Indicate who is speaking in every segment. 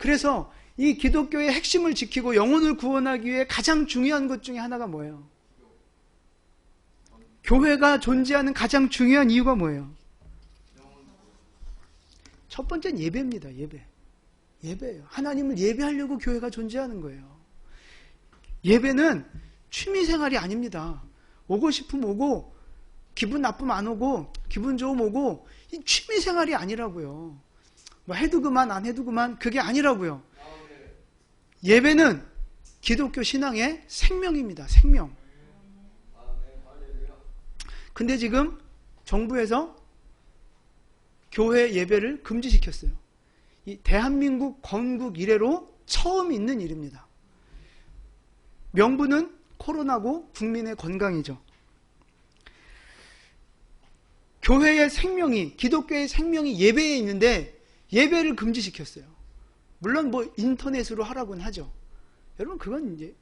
Speaker 1: 그래서 이 기독교의 핵심을 지키고 영혼을 구원하기 위해 가장 중요한 것 중에 하나가 뭐예요? 교회가 존재하는 가장 중요한 이유가 뭐예요? 첫 번째는 예배입니다. 예배예요. 하나님을 예배하려고 교회가 존재하는 거예요. 예배는 취미생활이 아닙니다. 오고 싶으면 오고, 기분 나쁘면 안 오고, 기분 좋으면 오고, 이 취미생활이 아니라고요. 뭐 해도 그만 안 해도 그만, 그게 아니라고요. 예배는 기독교 신앙의 생명입니다. 생명. 근데 지금 정부에서 교회 예배를 금지시켰어요. 이 대한민국 건국 이래로 처음 있는 일입니다. 명분은 코로나고 국민의 건강이죠. 교회의 생명이, 기독교의 생명이 예배에 있는데 예배를 금지시켰어요. 물론 뭐 인터넷으로 하라고는 하죠. 여러분 그건 이제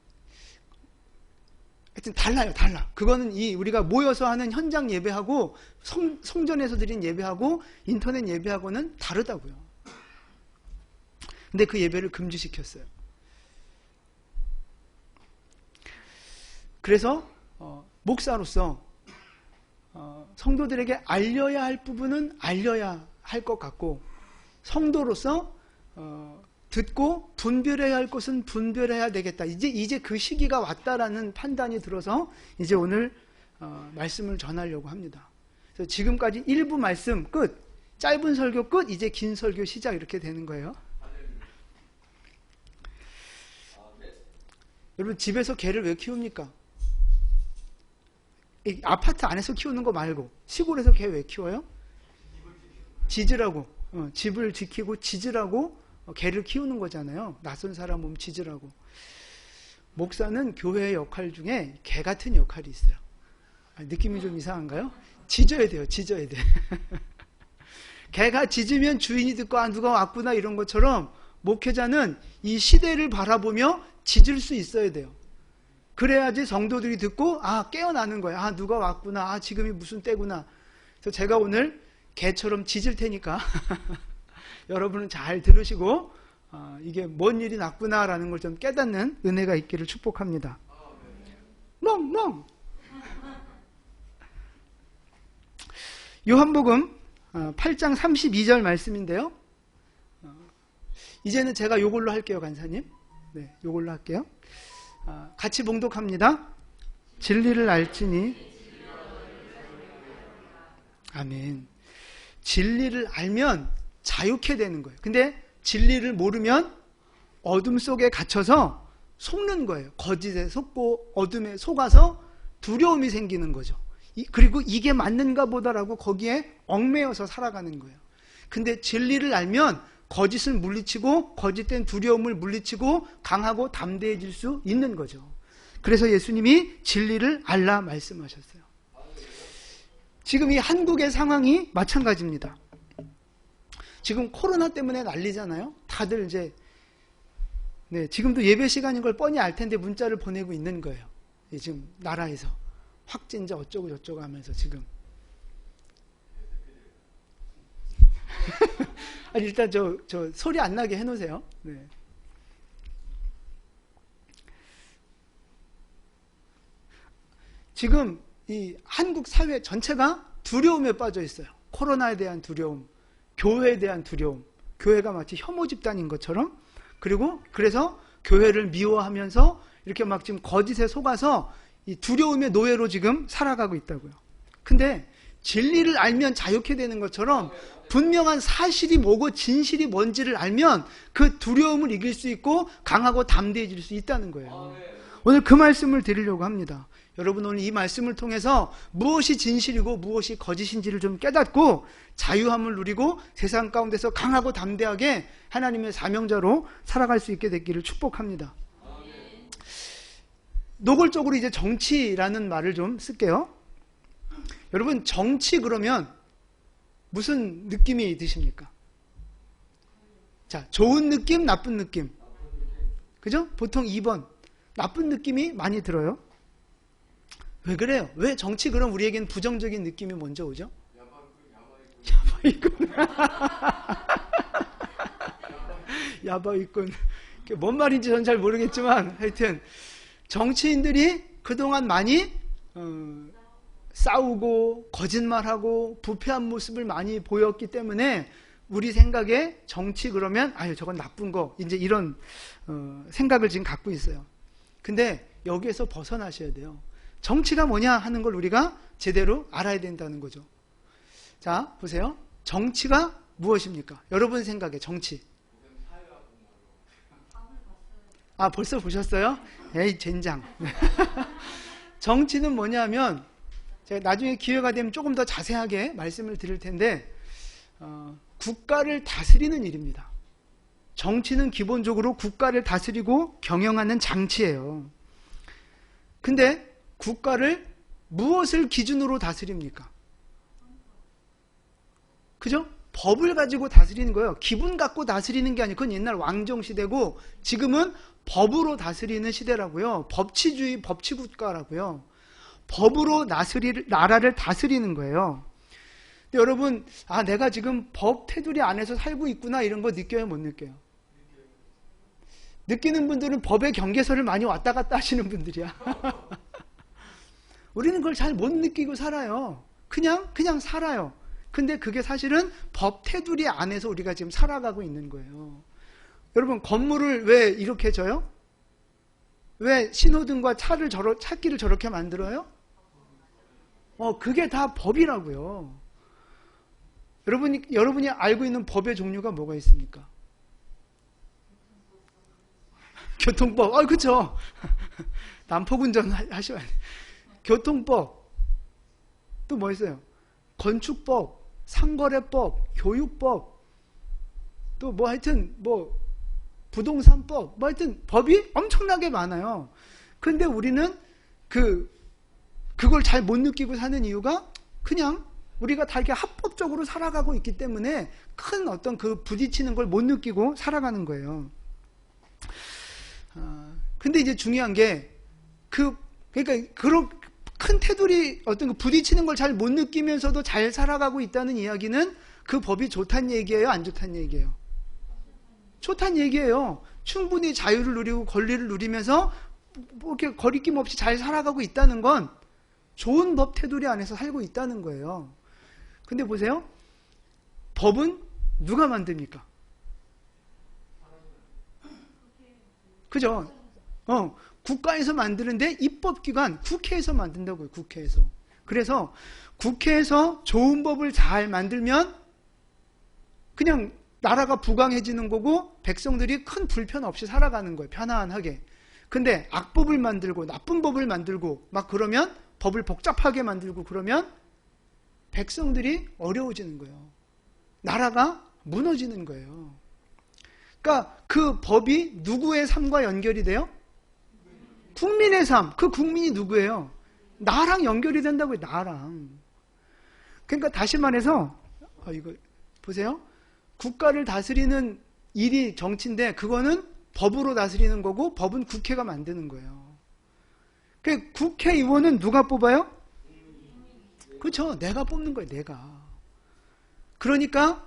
Speaker 1: 하여튼 달라. 그거는 우리가 모여서 하는 현장 예배하고 성전에서 드린 예배하고 인터넷 예배하고는 다르다고요. 근데 그 예배를 금지시켰어요. 그래서 목사로서 성도들에게 알려야 할 부분은 알려야 할 것 같고, 성도로서 듣고 분별해야 할 것은 분별해야 되겠다. 이제 그 시기가 왔다라는 판단이 들어서 이제 오늘 말씀을 전하려고 합니다. 그래서 지금까지 1부 말씀 끝, 짧은 설교 끝, 이제 긴 설교 시작, 이렇게 되는 거예요. 여러분 집에서 개를 왜 키웁니까? 아파트 안에서 키우는 거 말고 시골에서 개 왜 키워요? 짖으라고. 집을 지키고 짖으라고 개를 키우는 거잖아요. 낯선 사람 오면 짖으라고. 목사는 교회의 역할 중에 개 같은 역할이 있어요. 느낌이 좀 이상한가요? 짖어야 돼요. 짖어야 돼. 개가 짖으면 주인이 듣고 누가 왔구나 이런 것처럼 목회자는 이 시대를 바라보며 짖을 수 있어야 돼요. 그래야지 성도들이 듣고 깨어나는 거예요. 누가 왔구나. 지금이 무슨 때구나. 그래서 제가 오늘 개처럼 짖을 테니까 여러분은 잘 들으시고 이게 뭔 일이 났구나라는 걸 좀 깨닫는 은혜가 있기를 축복합니다. 멍멍. 요한복음 8장 32절 말씀인데요. 이제는 제가 요걸로 할게요, 간사님. 네, 요걸로 할게요. 같이 봉독합니다. 진리를 알지니. 아멘. 진리를 알면 자유케 되는 거예요. 근데 진리를 모르면 어둠 속에 갇혀서 속는 거예요. 거짓에 속고 어둠에 속아서 두려움이 생기는 거죠. 그리고 이게 맞는가 보다라고 거기에 얽매여서 살아가는 거예요. 근데 진리를 알면 거짓을 물리치고 거짓된 두려움을 물리치고 강하고 담대해질 수 있는 거죠. 그래서 예수님이 진리를 알라 말씀하셨어요. 지금 이 한국의 상황이 마찬가지입니다. 지금 코로나 때문에 난리잖아요. 다들 이제 지금도 예배 시간인 걸 뻔히 알 텐데 문자를 보내고 있는 거예요. 지금 나라에서 확진자 어쩌고 저쩌고 하면서 지금 아니 일단 저 소리 안 나게 해놓으세요. 네. 지금 이 한국 사회 전체가 두려움에 빠져 있어요. 코로나에 대한 두려움, 교회에 대한 두려움, 교회가 마치 혐오 집단인 것처럼, 그리고 그래서 교회를 미워하면서 이렇게 막 지금 거짓에 속아서 이 두려움의 노예로 지금 살아가고 있다고요. 근데 진리를 알면 자유케 되는 것처럼 분명한 사실이 뭐고 진실이 뭔지를 알면 그 두려움을 이길 수 있고 강하고 담대해질 수 있다는 거예요. 오늘 그 말씀을 드리려고 합니다. 여러분 오늘 이 말씀을 통해서 무엇이 진실이고 무엇이 거짓인지를 좀 깨닫고 자유함을 누리고 세상 가운데서 강하고 담대하게 하나님의 사명자로 살아갈 수 있게 되기를 축복합니다. 노골적으로 이제 정치라는 말을 좀 쓸게요. 여러분 정치 그러면 무슨 느낌이 드십니까? 자, 좋은 느낌, 나쁜 느낌. 그죠? 보통 2번. 나쁜 느낌이 많이 들어요. 왜 그래요? 왜 정치 그럼 우리에겐 부정적인 느낌이 먼저 오죠? 야바이구나. 야바위꾼. 뭔 말인지 전 잘 모르겠지만 하여튼 정치인들이 그동안 많이 싸우고 거짓말하고 부패한 모습을 많이 보였기 때문에 우리 생각에 정치 그러면 아유 저건 나쁜 거 이제 이런 생각을 지금 갖고 있어요. 근데 여기에서 벗어나셔야 돼요. 정치가 뭐냐 하는 걸 우리가 제대로 알아야 된다는 거죠. 자 보세요. 정치가 무엇입니까? 여러분 생각에 정치. 아 벌써 보셨어요? 에이 젠장. 정치는 뭐냐면 제가 나중에 기회가 되면 조금 더 자세하게 말씀을 드릴 텐데 국가를 다스리는 일입니다. 정치는 기본적으로 국가를 다스리고 경영하는 장치예요. 근데 국가를 무엇을 기준으로 다스립니까? 그죠? 법을 가지고 다스리는 거예요. 기분 갖고 다스리는 게 아니고 그건 옛날 왕정시대고 지금은 법으로 다스리는 시대라고요. 법치주의, 법치국가라고요. 법으로 나라를 다스리는 거예요. 근데 여러분, 아, 내가 지금 법 테두리 안에서 살고 있구나 이런 거 느껴요, 못 느껴요? 느끼는 분들은 법의 경계선을 많이 왔다 갔다 하시는 분들이야. 우리는 그걸 잘 못 느끼고 살아요. 그냥 살아요. 근데 그게 사실은 법 테두리 안에서 우리가 지금 살아가고 있는 거예요. 여러분, 건물을 왜 이렇게 져요? 왜 신호등과 찾기를 저렇게 만들어요? 그게 다 법이라고요. 여러분이 알고 있는 법의 종류가 뭐가 있습니까? 교통법. 그쵸. 난폭운전 하셔야 돼. 교통법. 또 뭐 있어요? 건축법, 상거래법, 교육법, 또 뭐 하여튼 부동산법, 뭐 하여튼 법이 엄청나게 많아요. 근데 우리는 그걸 잘 못 느끼고 사는 이유가 그냥 우리가 다 이렇게 합법적으로 살아가고 있기 때문에 큰 어떤 그 부딪히는 걸 못 느끼고 살아가는 거예요. 근데 이제 중요한 게 그러니까 그런 큰 테두리 어떤 그 부딪히는 걸 잘 못 느끼면서도 잘 살아가고 있다는 이야기는 그 법이 좋다는 얘기예요, 안 좋다는 얘기예요? 좋다는 얘기예요. 충분히 자유를 누리고 권리를 누리면서 뭐 이렇게 거리낌 없이 잘 살아가고 있다는 건 좋은 법 테두리 안에서 살고 있다는 거예요. 근데 보세요. 법은 누가 만듭니까? 그죠? 국가에서 만드는데 입법기관, 국회에서 만든다고요, 국회에서. 그래서 국회에서 좋은 법을 잘 만들면 그냥 나라가 부강해지는 거고 백성들이 큰 불편 없이 살아가는 거예요, 편안하게. 근데 악법을 만들고 나쁜 법을 만들고 막 그러면 법을 복잡하게 만들고 그러면 백성들이 어려워지는 거예요. 나라가 무너지는 거예요. 그러니까 그 법이 누구의 삶과 연결이 돼요? 국민의 삶. 그 국민이 누구예요? 나랑 연결이 된다고요, 나랑. 그러니까 다시 말해서 이거 보세요. 국가를 다스리는 일이 정치인데 그거는 법으로 다스리는 거고 법은 국회가 만드는 거예요. 그 국회의원은 누가 뽑아요? 그렇죠. 내가 뽑는 거예요, 내가. 그러니까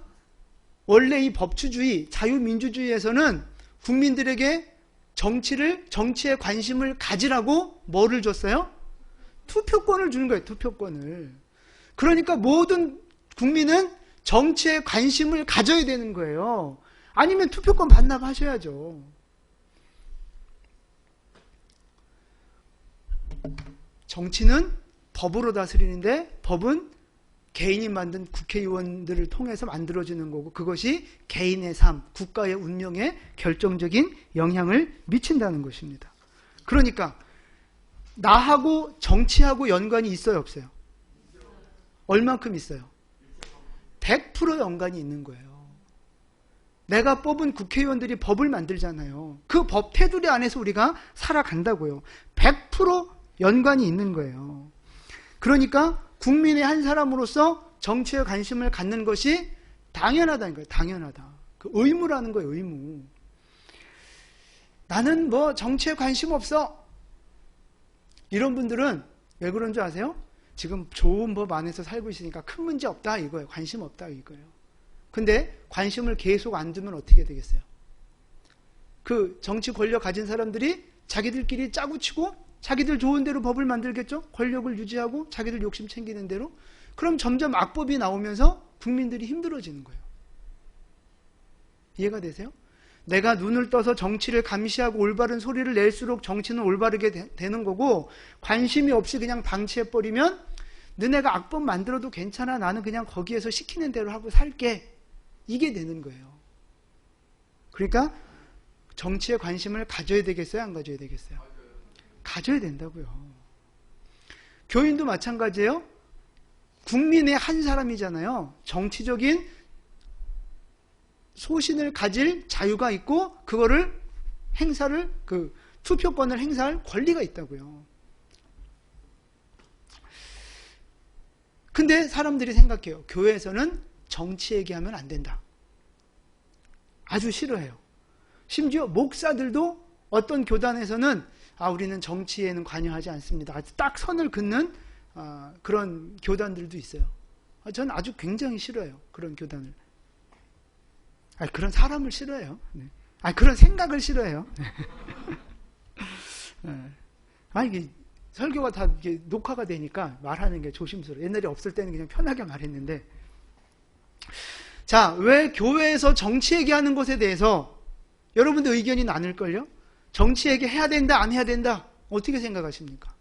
Speaker 1: 원래 이 법치주의, 자유민주주의에서는 국민들에게 정치에 관심을 가지라고 뭐를 줬어요? 투표권을 주는 거예요, 투표권을. 그러니까 모든 국민은 정치에 관심을 가져야 되는 거예요. 아니면 투표권 반납하셔야죠. 정치는 법으로 다스리는데 법은 개인이 만든 국회의원들을 통해서 만들어지는 거고 그것이 개인의 삶, 국가의 운명에 결정적인 영향을 미친다는 것입니다. 그러니까 나하고 정치하고 연관이 있어요, 없어요? 얼만큼 있어요? 100% 연관이 있는 거예요. 내가 뽑은 국회의원들이 법을 만들잖아요. 그 법 테두리 안에서 우리가 살아간다고요. 100% 연관이 있는 거예요. 그러니까 국민의 한 사람으로서 정치에 관심을 갖는 것이 당연하다는 거예요. 당연하다. 그 의무라는 거예요, 의무. 나는 정치에 관심 없어. 이런 분들은 왜 그런 줄 아세요? 지금 좋은 법 안에서 살고 있으니까 큰 문제 없다 이거예요. 관심 없다 이거예요. 근데 관심을 계속 안 두면 어떻게 되겠어요? 그 정치 권력 가진 사람들이 자기들끼리 짜고 치고 자기들 좋은 대로 법을 만들겠죠? 권력을 유지하고 자기들 욕심 챙기는 대로. 그럼 점점 악법이 나오면서 국민들이 힘들어지는 거예요. 이해가 되세요? 내가 눈을 떠서 정치를 감시하고 올바른 소리를 낼수록 정치는 올바르게 되는 거고, 관심이 없이 그냥 방치해버리면 너네가 악법 만들어도 괜찮아, 나는 그냥 거기에서 시키는 대로 하고 살게, 이게 되는 거예요. 그러니까 정치에 관심을 가져야 되겠어요, 안 가져야 되겠어요? 가져야 된다고요. 교인도 마찬가지예요. 국민의 한 사람이잖아요. 정치적인 소신을 가질 자유가 있고 그거를 행사를, 그 투표권을 행사할 권리가 있다고요. 근데 사람들이 생각해요. 교회에서는 정치 얘기하면 안 된다. 아주 싫어해요. 심지어 목사들도 어떤 교단에서는 우리는 정치에는 관여하지 않습니다. 딱 선을 긋는 그런 교단들도 있어요. 저는 아주 굉장히 싫어요. 그런 교단을. 그런 사람을 싫어해요. 네. 그런 생각을 싫어해요. 이게 설교가 다 이게 녹화가 되니까 말하는 게 조심스러워요. 옛날에 없을 때는 그냥 편하게 말했는데. 자, 왜 교회에서 정치 얘기하는 것에 대해서 여러분들 의견이 나눌걸요? 정치 얘기해야 된다, 안 해야 된다? 어떻게 생각하십니까?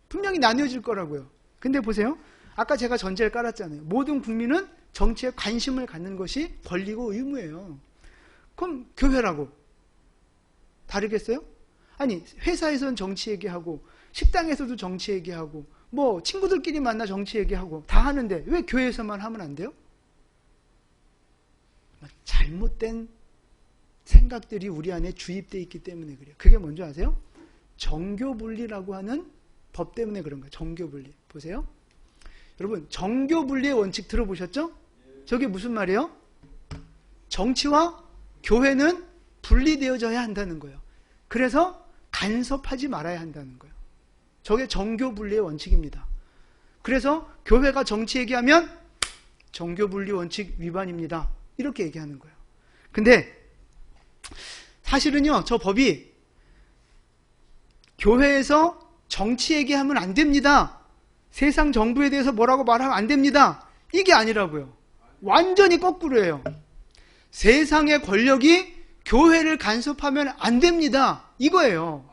Speaker 1: 분명히 나뉘어질 거라고요. 근데 보세요. 아까 제가 전제를 깔았잖아요. 모든 국민은 정치에 관심을 갖는 것이 권리고 의무예요. 그럼 교회라고 다르겠어요? 아니, 회사에서는 정치 얘기하고 식당에서도 정치 얘기하고 뭐 친구들끼리 만나 정치 얘기하고 다 하는데 왜 교회에서만 하면 안 돼요? 잘못된 생각들이 우리 안에 주입되어 있기 때문에 그래요. 그게 뭔지 아세요? 정교분리라고 하는 법 때문에 그런 거예요. 정교분리. 보세요. 여러분, 정교분리의 원칙 들어보셨죠? 저게 무슨 말이에요? 정치와 교회는 분리되어져야 한다는 거예요. 그래서 간섭하지 말아야 한다는 거예요. 저게 정교분리의 원칙입니다. 그래서 교회가 정치 얘기하면 정교분리 원칙 위반입니다. 이렇게 얘기하는 거예요. 근데 사실은요, 저 법이 교회에서 정치 얘기하면 안 됩니다. 세상 정부에 대해서 뭐라고 말하면 안 됩니다. 이게 아니라고요. 완전히 거꾸로예요. 세상의 권력이 교회를 간섭하면 안 됩니다. 이거예요.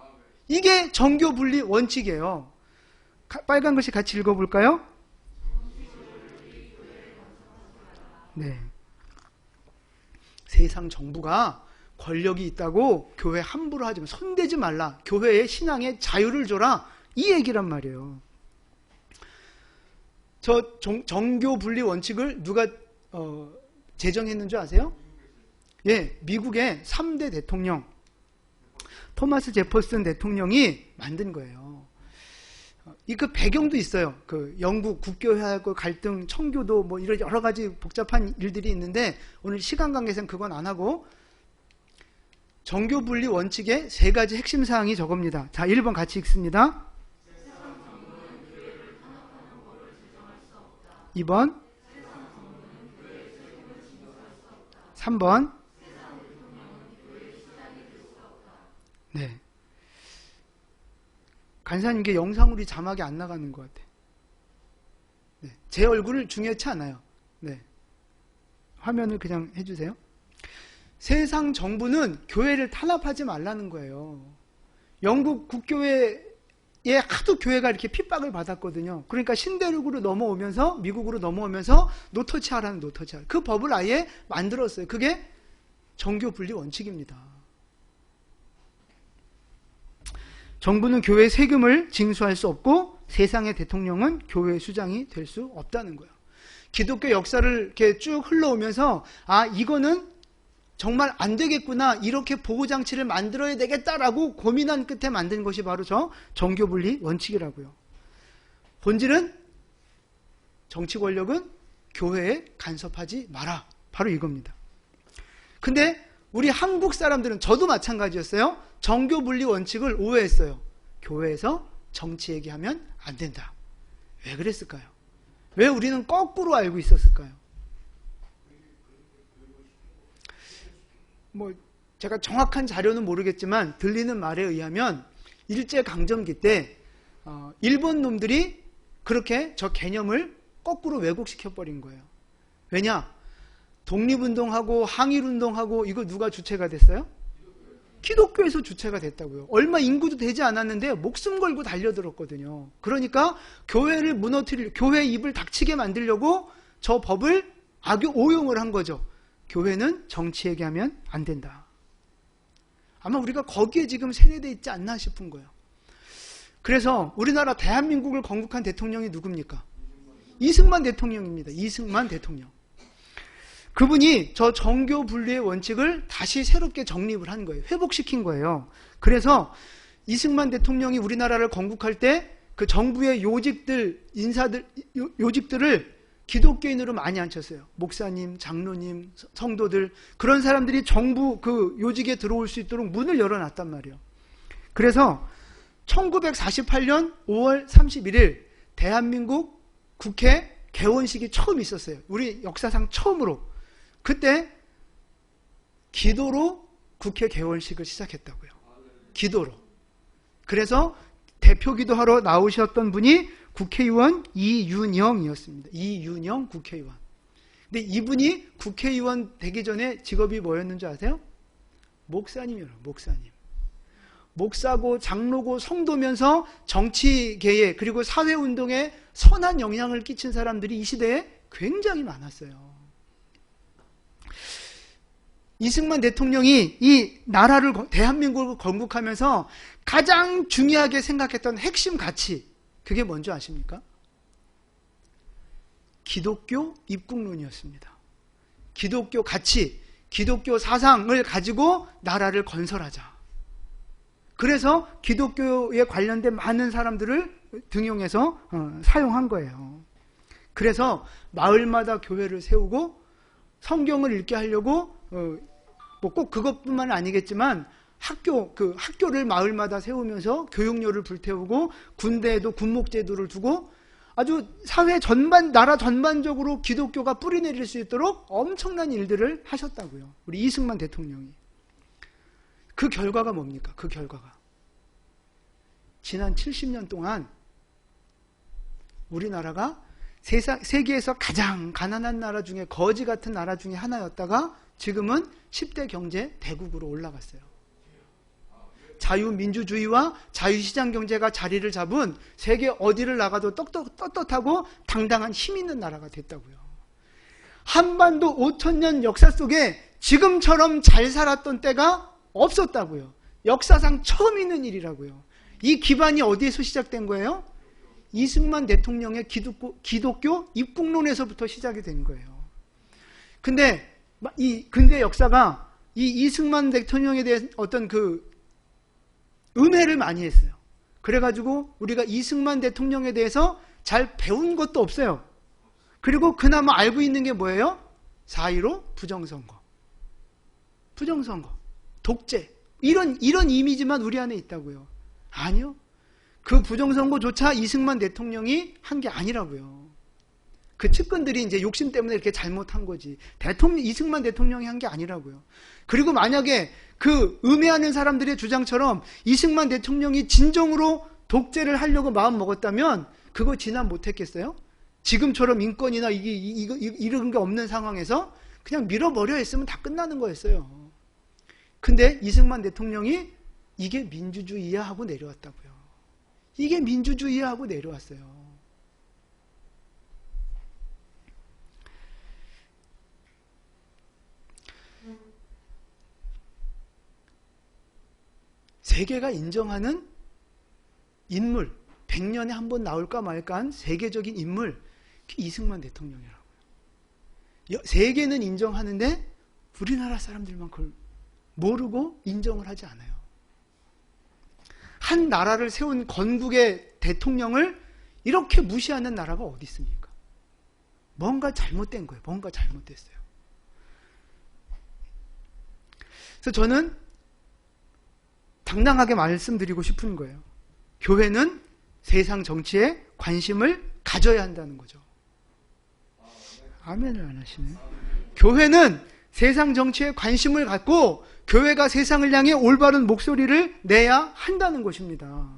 Speaker 1: 이게 정교분리 원칙이에요. 빨간 글씨 같이 읽어볼까요? 네. 세상 정부가 권력이 있다고 교회 함부로 하지 마. 손대지 말라. 교회의 신앙에 자유를 줘라. 이 얘기란 말이에요. 저 정교분리 원칙을 누가 제정했는 줄 아세요? 예, 미국의 3대 대통령 토마스 제퍼슨 대통령이 만든 거예요. 이 그 배경도 있어요. 그 영국 국교회하고 갈등, 청교도 뭐 이런 여러 가지 복잡한 일들이 있는데 오늘 시간 관계상 그건 안 하고 정교분리 원칙의 3가지 핵심 사항이 저겁니다. 자, 1번 같이 읽습니다. 2번 3번 네. 간사님 이게 영상으로 자막이 안 나가는 것 같아. 네. 제 얼굴을 중요치 않아요. 네. 화면을 그냥 해주세요. 세상 정부는 교회를 탄압하지 말라는 거예요. 영국 국교회에 하도 교회가 이렇게 핍박을 받았거든요. 그러니까 신대륙으로 넘어오면서 미국으로 넘어오면서 노터치 하라는 노터치 하라. 그 법을 아예 만들었어요. 그게 정교분리 원칙입니다. 정부는 교회의 세금을 징수할 수 없고 세상의 대통령은 교회의 수장이 될 수 없다는 거예요. 기독교 역사를 이렇게 쭉 흘러오면서 이거는 정말 안 되겠구나, 이렇게 보호장치를 만들어야 되겠다라고 고민한 끝에 만든 것이 바로 저 정교분리 원칙이라고요. 본질은 정치 권력은 교회에 간섭하지 마라. 바로 이겁니다. 근데 우리 한국 사람들은, 저도 마찬가지였어요. 정교분리 원칙을 오해했어요. 교회에서 정치 얘기하면 안 된다. 왜 그랬을까요? 왜 우리는 거꾸로 알고 있었을까요? 뭐 제가 정확한 자료는 모르겠지만 들리는 말에 의하면 일제강점기 때 일본 놈들이 그렇게 저 개념을 거꾸로 왜곡시켜버린 거예요. 왜냐? 독립운동하고 항일운동하고 이거 누가 주체가 됐어요? 기독교에서 주체가 됐다고요. 얼마 인구도 되지 않았는데 목숨 걸고 달려들었거든요. 그러니까 교회를 교회 입을 닥치게 만들려고 저 법을 오용을 한 거죠. 교회는 정치 얘기하면 안 된다. 아마 우리가 거기에 지금 세뇌되어 있지 않나 싶은 거예요. 그래서 우리나라 대한민국을 건국한 대통령이 누굽니까? 이승만 대통령입니다. 이승만 대통령. 그분이 저 정교 분리의 원칙을 다시 새롭게 정립을 한 거예요. 회복시킨 거예요. 그래서 이승만 대통령이 우리나라를 건국할 때 그 정부의 요직들을 기독교인으로 많이 앉혔어요. 목사님, 장로님, 성도들, 그런 사람들이 정부 그 요직에 들어올 수 있도록 문을 열어놨단 말이에요. 그래서 1948년 5월 31일 대한민국 국회 개원식이 처음 있었어요. 우리 역사상 처음으로. 그때 기도로 국회 개원식을 시작했다고요. 기도로. 그래서 대표 기도하러 나오셨던 분이 국회의원 이윤영이었습니다. 이윤영 국회의원. 근데 이분이 국회의원 되기 전에 직업이 뭐였는 줄 아세요? 목사님이에요. 목사님. 목사고 장로고 성도면서 정치계에 그리고 사회운동에 선한 영향을 끼친 사람들이 이 시대에 굉장히 많았어요. 이승만 대통령이 이 나라를 대한민국을 건국하면서 가장 중요하게 생각했던 핵심 가치, 그게 뭔지 아십니까? 기독교 입국론이었습니다. 기독교 가치, 기독교 사상을 가지고 나라를 건설하자. 그래서 기독교에 관련된 많은 사람들을 등용해서 사용한 거예요. 그래서 마을마다 교회를 세우고 성경을 읽게 하려고 뭐 꼭 그것뿐만 아니겠지만 학교를 마을마다 세우면서 교육료를 불태우고 군대에도 군목제도를 두고 아주 사회 전반, 나라 전반적으로 기독교가 뿌리내릴 수 있도록 엄청난 일들을 하셨다고요. 우리 이승만 대통령이. 그 결과가 뭡니까? 그 결과가. 지난 70년 동안 우리나라가 세계에서 가장 가난한 나라 중에 거지 같은 나라 중에 하나였다가 지금은 10대 경제 대국으로 올라갔어요. 자유민주주의와 자유시장 경제가 자리를 잡은 세계 어디를 나가도 떳떳하고 당당한 힘 있는 나라가 됐다고요. 한반도 5,000년 역사 속에 지금처럼 잘 살았던 때가 없었다고요. 역사상 처음 있는 일이라고요. 이 기반이 어디에서 시작된 거예요? 이승만 대통령의 기독교 입국론에서부터 시작이 된 거예요. 근데 이 근대 역사가 이 이승만 대통령에 대한 어떤 그 음해를 많이 했어요. 그래가지고 우리가 이승만 대통령에 대해서 잘 배운 것도 없어요. 그리고 그나마 알고 있는 게 뭐예요? 4.15 부정선거, 독재, 이런 이미지만 우리 안에 있다고요. 아니요. 그 부정선거조차 이승만 대통령이 한 게 아니라고요. 그 측근들이 이제 욕심 때문에 이렇게 잘못한 거지. 이승만 대통령이 한 게 아니라고요. 그리고 만약에 그 음해하는 사람들의 주장처럼 이승만 대통령이 진정으로 독재를 하려고 마음 먹었다면 그거 진압 못했겠어요? 지금처럼 인권이나 이런 게 없는 상황에서 그냥 밀어버려 했으면 다 끝나는 거였어요. 근데 이승만 대통령이 이게 민주주의야 하고 내려왔다고요. 이게 민주주의야 하고 내려왔어요. 세계가 인정하는 인물, 100년에 한 번 나올까 말까 한 세계적인 인물, 그게 이승만 대통령이라고요. 세계는 인정하는데 우리나라 사람들만 그걸 모르고 인정을 하지 않아요. 한 나라를 세운 건국의 대통령을 이렇게 무시하는 나라가 어디 있습니까? 뭔가 잘못된 거예요. 뭔가 잘못됐어요. 그래서 저는 당당하게 말씀드리고 싶은 거예요. 교회는 세상 정치에 관심을 가져야 한다는 거죠. 아멘을 안 하시네. 교회는 세상 정치에 관심을 갖고 교회가 세상을 향해 올바른 목소리를 내야 한다는 것입니다.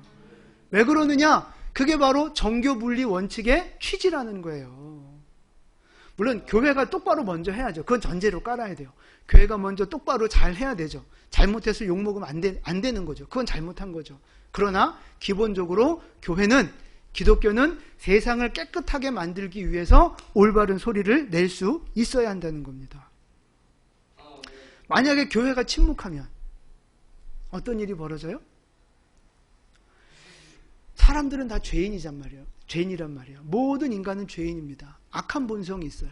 Speaker 1: 왜 그러느냐? 그게 바로 정교분리 원칙의 취지라는 거예요. 물론 교회가 똑바로 먼저 해야죠. 그건 전제로 깔아야 돼요. 교회가 먼저 똑바로 잘 해야 되죠. 잘못해서 욕먹으면 안 되는 거죠. 그건 잘못한 거죠. 그러나 기본적으로 교회는, 기독교는 세상을 깨끗하게 만들기 위해서 올바른 소리를 낼 수 있어야 한다는 겁니다. 만약에 교회가 침묵하면 어떤 일이 벌어져요? 사람들은 다 죄인이란 말이에요. 모든 인간은 죄인입니다. 악한 본성이 있어요.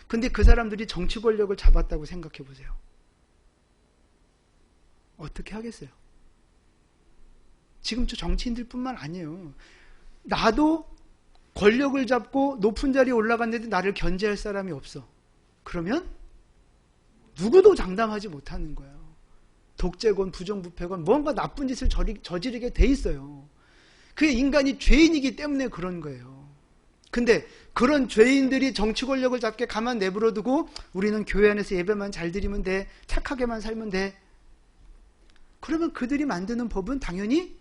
Speaker 1: 근데 그 사람들이 정치 권력을 잡았다고 생각해 보세요. 어떻게 하겠어요? 지금 저 정치인들 뿐만 아니에요. 나도 권력을 잡고 높은 자리에 올라갔는데 나를 견제할 사람이 없어. 그러면 누구도 장담하지 못하는 거예요. 독재건 부정부패건 뭔가 나쁜 짓을 저지르게 돼 있어요. 그게 인간이 죄인이기 때문에 그런 거예요. 근데 그런 죄인들이 정치 권력을 잡게 가만 내버려 두고 우리는 교회 안에서 예배만 잘 드리면 돼, 착하게만 살면 돼. 그러면 그들이 만드는 법은 당연히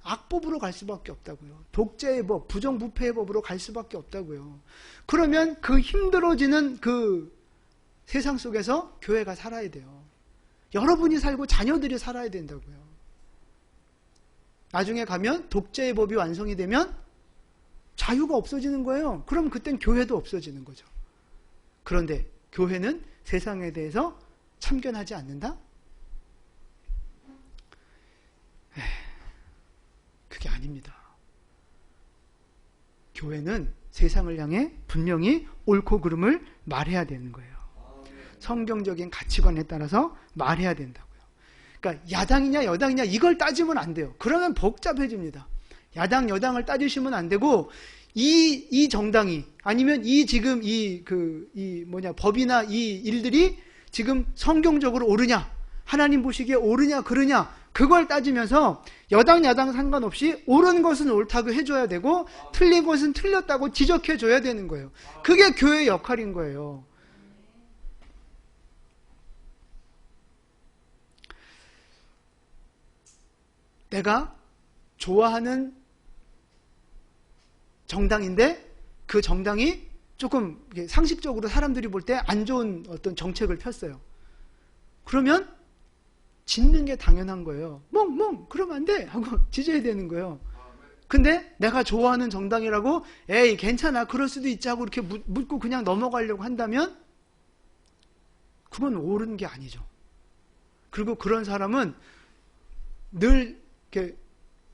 Speaker 1: 악법으로 갈 수밖에 없다고요. 독재의 법, 부정부패의 법으로 갈 수밖에 없다고요. 그러면 그 힘들어지는 그 세상 속에서 교회가 살아야 돼요. 여러분이 살고 자녀들이 살아야 된다고요. 나중에 가면 독재의 법이 완성이 되면 자유가 없어지는 거예요. 그럼 그땐 교회도 없어지는 거죠. 그런데 교회는 세상에 대해서 참견하지 않는다? 그게 아닙니다. 교회는 세상을 향해 분명히 옳고 그름을 말해야 되는 거예요. 성경적인 가치관에 따라서 말해야 된다고요. 그러니까 야당이냐 여당이냐 이걸 따지면 안 돼요. 그러면 복잡해집니다. 야당 여당을 따지시면 안 되고 이 정당이 아니면 지금 법이나 이 일들이 지금 성경적으로 옳으냐, 하나님 보시기에 옳으냐 그르냐 그걸 따지면서 여당 야당 상관없이 옳은 것은 옳다고 해줘야 되고 틀린 것은 틀렸다고 지적해줘야 되는 거예요. 그게 교회의 역할인 거예요. 내가 좋아하는 정당인데 그 정당이 조금 상식적으로 사람들이 볼 때 안 좋은 어떤 정책을 폈어요. 그러면 짖는 게 당연한 거예요. 멍 그러면 안 돼 하고 짖어야 되는 거예요. 근데 내가 좋아하는 정당이라고 에이 괜찮아 그럴 수도 있지 하고 이렇게 묻고 그냥 넘어가려고 한다면 그건 옳은 게 아니죠. 그리고 그런 사람은 늘 이렇게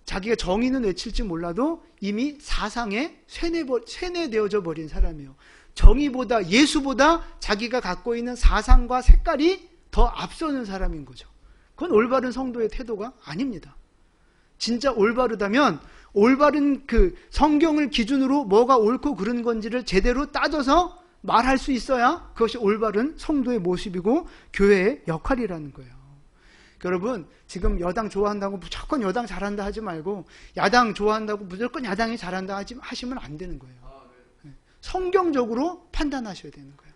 Speaker 1: 자기가 정의는 외칠지 몰라도 이미 사상에 세뇌되어져 버린 사람이에요. 정의보다 예수보다 자기가 갖고 있는 사상과 색깔이 더 앞서는 사람인 거죠. 그건 올바른 성도의 태도가 아닙니다. 진짜 올바르다면 올바른 그 성경을 기준으로 뭐가 옳고 그른 건지를 제대로 따져서 말할 수 있어야 그것이 올바른 성도의 모습이고 교회의 역할이라는 거예요. 여러분 지금 여당 좋아한다고 무조건 여당 잘한다 하지 말고 야당 좋아한다고 무조건 야당이 잘한다 하시면 안 되는 거예요. 성경적으로 판단하셔야 되는 거예요.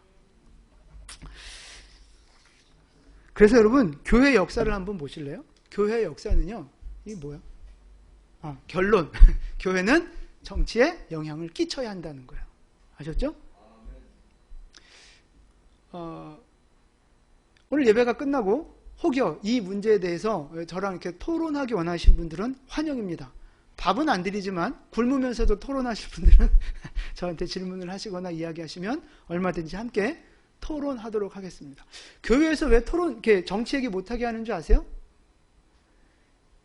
Speaker 1: 그래서 여러분 교회 역사를 한번 보실래요? 교회의 역사는요. 이게 뭐야? 결론. 교회는 정치에 영향을 끼쳐야 한다는 거예요. 아셨죠? 오늘 예배가 끝나고 혹여 이 문제에 대해서 저랑 이렇게 토론하기 원하시는 분들은 환영입니다. 밥은 안 드리지만 굶으면서도 토론하실 분들은 저한테 질문을 하시거나 이야기하시면 얼마든지 함께 토론하도록 하겠습니다. 교회에서 왜 이렇게 정치 얘기 못하게 하는 줄 아세요?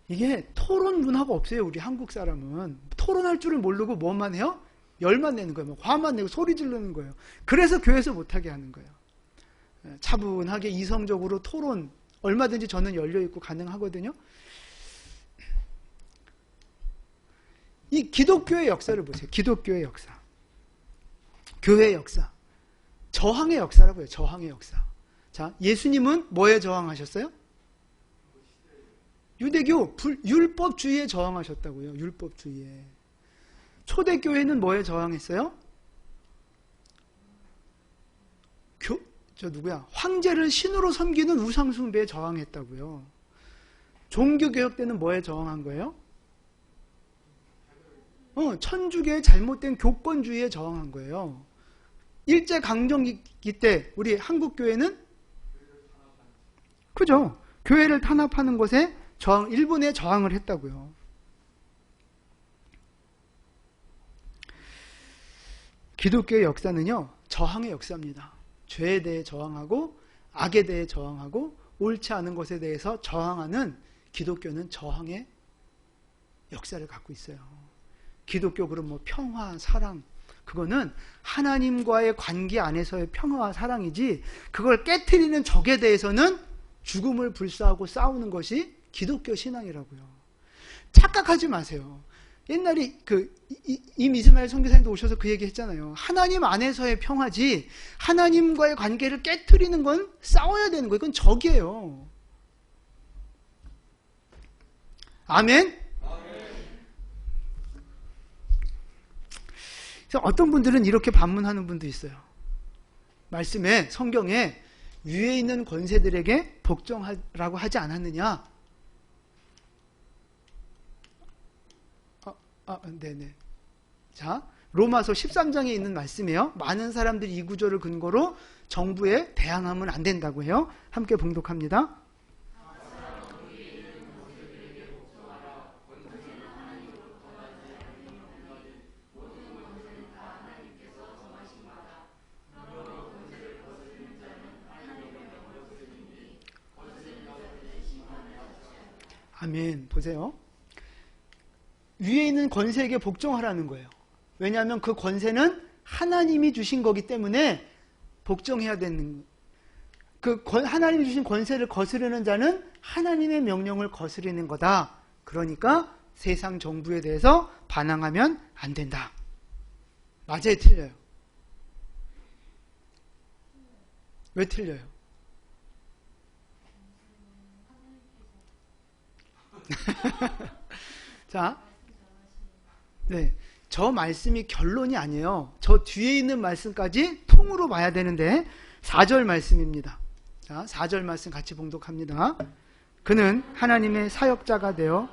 Speaker 1: 이게 토론 문화가 없어요. 우리 한국 사람은 토론할 줄을 모르고 뭐만 해요? 열만 내는 거예요. 화만 내고 소리 지르는 거예요. 그래서 교회에서 못하게 하는 거예요. 차분하게 이성적으로 토론 얼마든지 저는 열려있고 가능하거든요. 이 기독교의 역사를 보세요. 기독교의 역사. 교회의 역사. 저항의 역사라고 해요. 저항의 역사. 자, 예수님은 뭐에 저항하셨어요? 유대교, 율법주의에 저항하셨다고요. 율법주의에. 초대교회는 뭐에 저항했어요? 황제를 신으로 섬기는 우상숭배에 저항했다고요. 종교개혁 때는 뭐에 저항한 거예요? 천주교의 잘못된 교권주의에 저항한 거예요. 일제강점기 때 우리 한국교회는 그죠? 교회를 탄압하는 것에 일본에 저항을 했다고요. 기독교의 역사는요, 저항의 역사입니다. 죄에 대해 저항하고 악에 대해 저항하고 옳지 않은 것에 대해서 저항하는 기독교는 저항의 역사를 갖고 있어요. 기독교 그럼 뭐 평화, 사랑, 그거는 하나님과의 관계 안에서의 평화와 사랑이지, 그걸 깨트리는 적에 대해서는 죽음을 불사하고 싸우는 것이 기독교 신앙이라고요. 착각하지 마세요. 옛날에 이미스마엘 선교사님도 오셔서 그 얘기 했잖아요. 하나님 안에서의 평화지 하나님과의 관계를 깨트리는 건 싸워야 되는 거예요. 그건 적이에요. 아멘? 그래서 어떤 분들은 이렇게 반문하는 분도 있어요. 말씀에, 성경에 위에 있는 권세들에게 복종하라고 하지 않았느냐? 네네. 자, 로마서 13장에 있는 말씀이에요. 많은 사람들이 이 구절을 근거로 정부에 대항하면 안 된다고 해요. 함께 봉독합니다. 아멘. 보세요. 위에 있는 권세에게 복종하라는 거예요. 왜냐하면 그 권세는 하나님이 주신 거기 때문에 복종해야 되는, 하나님이 주신 권세를 거스르는 자는 하나님의 명령을 거스르는 거다. 그러니까 세상 정부에 대해서 반항하면 안 된다. 맞아요, 틀려요? 왜 틀려요? 자, 네, 저 말씀이 결론이 아니에요. 저 뒤에 있는 말씀까지 통으로 봐야 되는데 4절 말씀입니다. 자, 4절 말씀 같이 봉독합니다. 그는 하나님의 사역자가 되어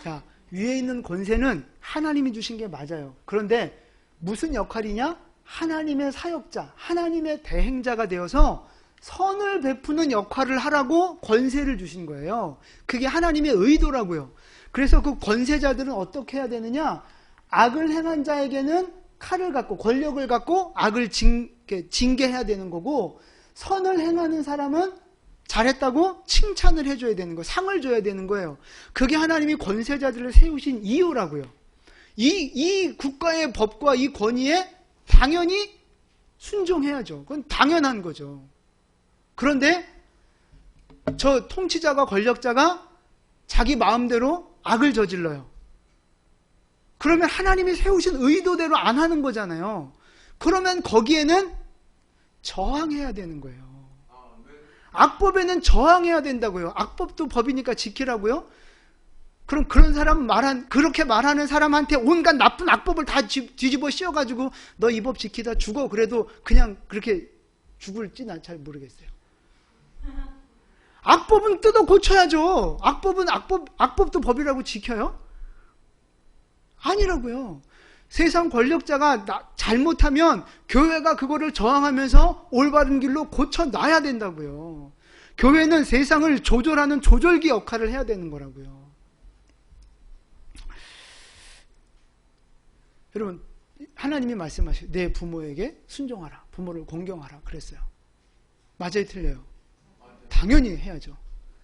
Speaker 1: 자, 위에 있는 권세는 하나님이 주신 게 맞아요. 그런데 무슨 역할이냐? 하나님의 사역자, 하나님의 대행자가 되어서 선을 베푸는 역할을 하라고 권세를 주신 거예요. 그게 하나님의 의도라고요. 그래서 그 권세자들은 어떻게 해야 되느냐? 악을 행한 자에게는 칼을 갖고 권력을 갖고 악을 징계해야 되는 거고, 선을 행하는 사람은 잘했다고 칭찬을 해줘야 되는 거예요. 상을 줘야 되는 거예요. 그게 하나님이 권세자들을 세우신 이유라고요. 이 국가의 법과 이 권위에 당연히 순종해야죠. 그건 당연한 거죠. 그런데 저 통치자가, 권력자가 자기 마음대로 악을 저질러요. 그러면 하나님이 세우신 의도대로 안 하는 거잖아요. 그러면 거기에는 저항해야 되는 거예요. 악법에는 저항해야 된다고요. 악법도 법이니까 지키라고요. 그럼 그렇게 말하는 사람한테 온갖 나쁜 악법을 다 뒤집어 씌워가지고 너 이 법 지키다 죽어. 그래도 그냥 그렇게 죽을지 난 잘 모르겠어요. 악법은 뜯어 고쳐야죠. 악법도 법이라고 지켜요? 아니라고요. 세상 권력자가 잘못하면 교회가 그거를 저항하면서 올바른 길로 고쳐놔야 된다고요. 교회는 세상을 조절하는 조절기 역할을 해야 되는 거라고요. 여러분, 하나님이 말씀하시고 내 부모에게 순종하라, 부모를 공경하라 그랬어요. 맞아요, 틀려요? 당연히 해야죠.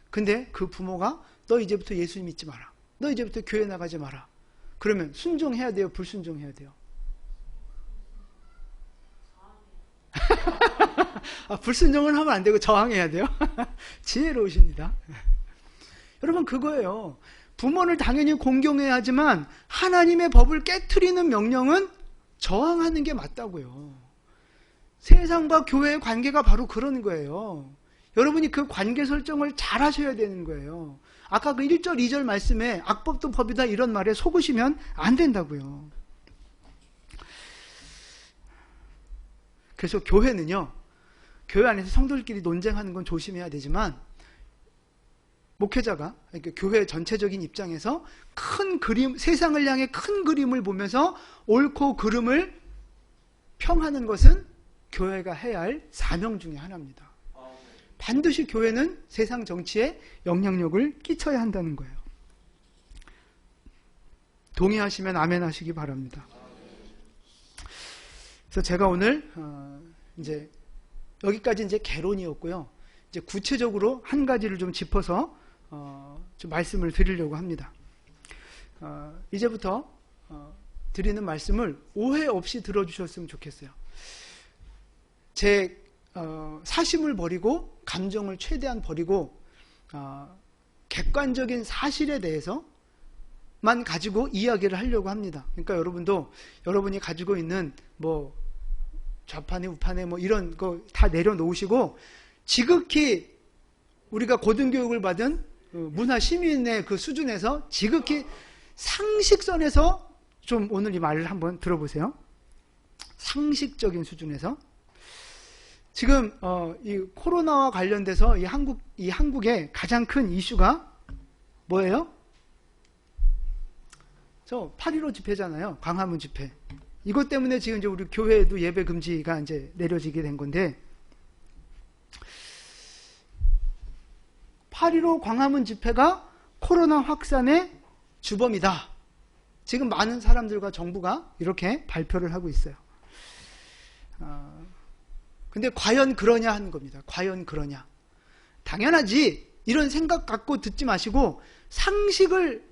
Speaker 1: 근데 그 부모가 너 이제부터 예수 믿지 마라, 너 이제부터 교회 나가지 마라, 그러면 순종해야 돼요, 불순종해야 돼요? 불순종을 하면 안 되고 저항해야 돼요? 지혜로우십니다. 여러분, 그거예요. 부모를 당연히 공경해야 하지만 하나님의 법을 깨트리는 명령은 저항하는 게 맞다고요. 세상과 교회의 관계가 바로 그런 거예요. 여러분이 그 관계 설정을 잘 하셔야 되는 거예요. 아까 그 1절, 2절 말씀에 악법도 법이다 이런 말에 속으시면 안 된다고요. 그래서 교회는요, 교회 안에서 성도들끼리 논쟁하는 건 조심해야 되지만, 목회자가, 그러니까 교회 전체적인 입장에서 큰 그림, 세상을 향해 큰 그림을 보면서 옳고 그름을 평하는 것은 교회가 해야 할 사명 중에 하나입니다. 반드시 교회는 세상 정치에 영향력을 끼쳐야 한다는 거예요. 동의하시면 아멘 하시기 바랍니다. 그래서 제가 오늘 이제 여기까지 이제 개론이었고요. 이제 구체적으로 한 가지를 좀 짚어서 좀 말씀을 드리려고 합니다. 이제부터 드리는 말씀을 오해 없이 들어주셨으면 좋겠어요. 제 사심을 버리고 감정을 최대한 버리고 객관적인 사실에 대해서만 가지고 이야기를 하려고 합니다. 그러니까 여러분도 여러분이 가지고 있는 뭐 좌판에 우판에 뭐 이런 거 다 내려놓으시고 지극히 우리가 고등교육을 받은 문화 시민의 그 수준에서 지극히 상식선에서 좀 오늘 이 말을 한번 들어보세요. 상식적인 수준에서. 지금 이 코로나와 관련돼서 이 한국의 가장 큰 이슈가 뭐예요? 저 8.15 집회잖아요. 광화문 집회. 이것 때문에 지금 이제 우리 교회에도 예배 금지가 이제 내려지게 된 건데, 8.15 광화문 집회가 코로나 확산의 주범이다. 지금 많은 사람들과 정부가 이렇게 발표를 하고 있어요. 근데 과연 그러냐 하는 겁니다. 과연 그러냐. 당연하지. 이런 생각 갖고 듣지 마시고 상식을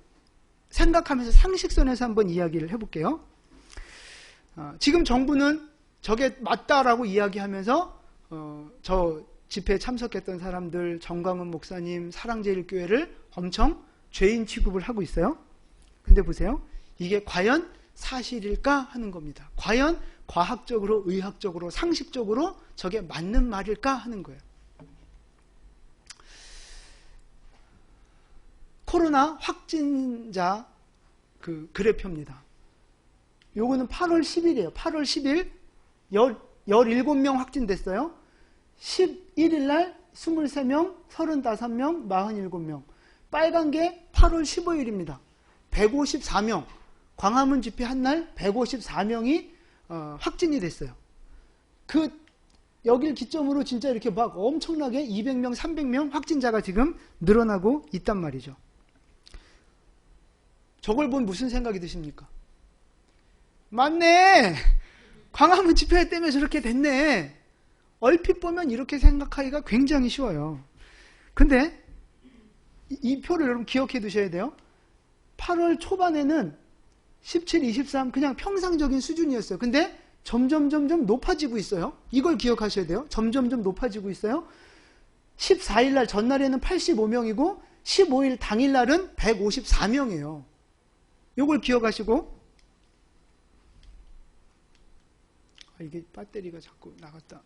Speaker 1: 생각하면서 상식선에서 한번 이야기를 해볼게요. 지금 정부는 저게 맞다라고 이야기하면서 저 집회에 참석했던 사람들, 정광훈 목사님, 사랑제일교회를 엄청 죄인 취급을 하고 있어요. 근데 보세요. 이게 과연 사실일까 하는 겁니다. 과연 과학적으로, 의학적으로, 상식적으로 저게 맞는 말일까 하는 거예요. 코로나 확진자 그 그래프입니다. 요거는 8월 10일이에요. 8월 10일 17명 확진됐어요. 11일 날 23명, 35명, 47명. 빨간 게 8월 15일입니다. 154명. 광화문 집회 한 날 154명이 확진이 됐어요. 여길 기점으로 진짜 이렇게 막 엄청나게 200명, 300명 확진자가 지금 늘어나고 있단 말이죠. 저걸 본 무슨 생각이 드십니까? 맞네! 광화문 집회 때문에 저렇게 됐네! 얼핏 보면 이렇게 생각하기가 굉장히 쉬워요. 근데 이 표를 여러분 기억해 두셔야 돼요. 8월 초반에는 17, 23 그냥 평상적인 수준이었어요. 근데 점점 높아지고 있어요. 이걸 기억하셔야 돼요. 점점 높아지고 있어요. 14일 날 전날에는 85명이고 15일 당일날은 154명이에요. 이걸 기억하시고, 이게 배터리가 자꾸 나갔다.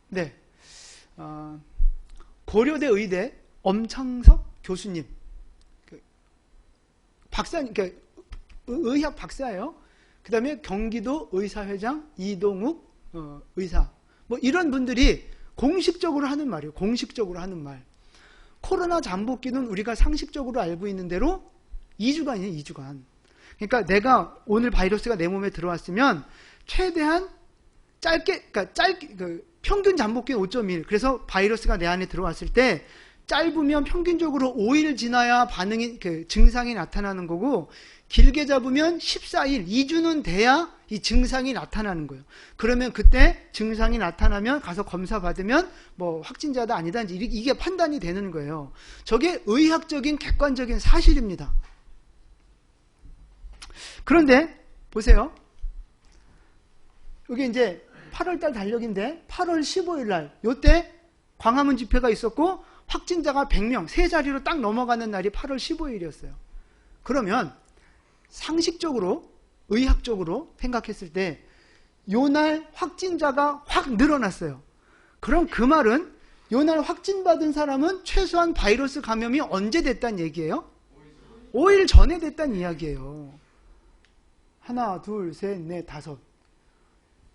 Speaker 1: 네, 고려대 의대 엄창석 교수님, 박사님, 그러니까 의학 박사예요. 그 다음에 경기도 의사회장 이동욱 의사, 뭐 이런 분들이 공식적으로 하는 말이에요. 공식적으로 하는 말. 코로나 잠복기는 우리가 상식적으로 알고 있는 대로 2주간이에요. 2주간. 그러니까 내가 오늘 바이러스가 내 몸에 들어왔으면 최대한 짧게, 평균 잠복기는 5.1. 그래서 바이러스가 내 안에 들어왔을 때 짧으면 평균적으로 5일 지나야 증상이 나타나는 거고, 길게 잡으면 14일, 2주는 돼야 이 증상이 나타나는 거예요. 그러면 그때 증상이 나타나면 가서 검사 받으면 뭐 확진자다 아니다 이게 판단이 되는 거예요. 저게 의학적인 객관적인 사실입니다. 그런데 보세요. 여기 이제 8월달 달력인데 8월 15일 날 요때 광화문 집회가 있었고 확진자가 100명, 세 자리로 딱 넘어가는 날이 8월 15일이었어요. 그러면 상식적으로, 의학적으로 생각했을 때 요 날 확진자가 확 늘어났어요. 그럼 그 말은 요날 확진받은 사람은 최소한 바이러스 감염이 언제 됐단 얘기예요? 5일 전에 됐단 이야기예요. 하나, 둘, 셋, 넷, 다섯.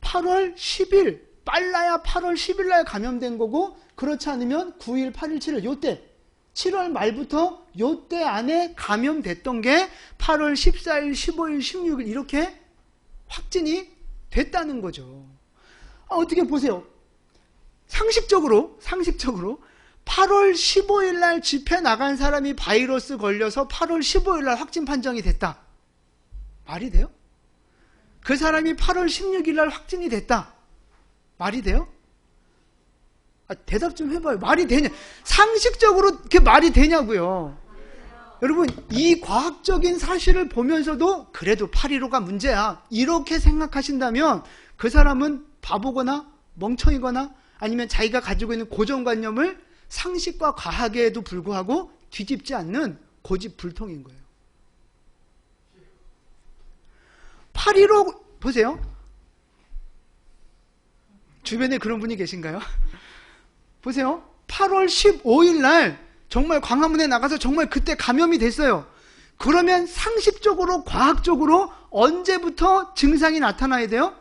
Speaker 1: 8월 10일, 빨라야 8월 10일 날 감염된 거고, 그렇지 않으면 9일, 8일, 7일, 요때 7월 말부터 요때 안에 감염됐던 게 8월 14일, 15일, 16일 이렇게 확진이 됐다는 거죠. 어떻게 보세요. 상식적으로 8월 15일 날 집회 나간 사람이 바이러스 걸려서 8월 15일 날 확진 판정이 됐다. 말이 돼요? 그 사람이 8월 16일 날 확진이 됐다. 말이 돼요? 대답 좀 해봐요. 말이 되냐? 상식적으로 그게 말이 되냐고요. 여러분, 이 과학적인 사실을 보면서도 그래도 8.15가 문제야, 이렇게 생각하신다면 그 사람은 바보거나 멍청이거나 아니면 자기가 가지고 있는 고정관념을 상식과 과학에도 불구하고 뒤집지 않는 고집불통인 거예요. 8.15 보세요. 주변에 그런 분이 계신가요? 보세요. 8월 15일 날 정말 광화문에 나가서 정말 그때 감염이 됐어요. 그러면 상식적으로 과학적으로 언제부터 증상이 나타나야 돼요?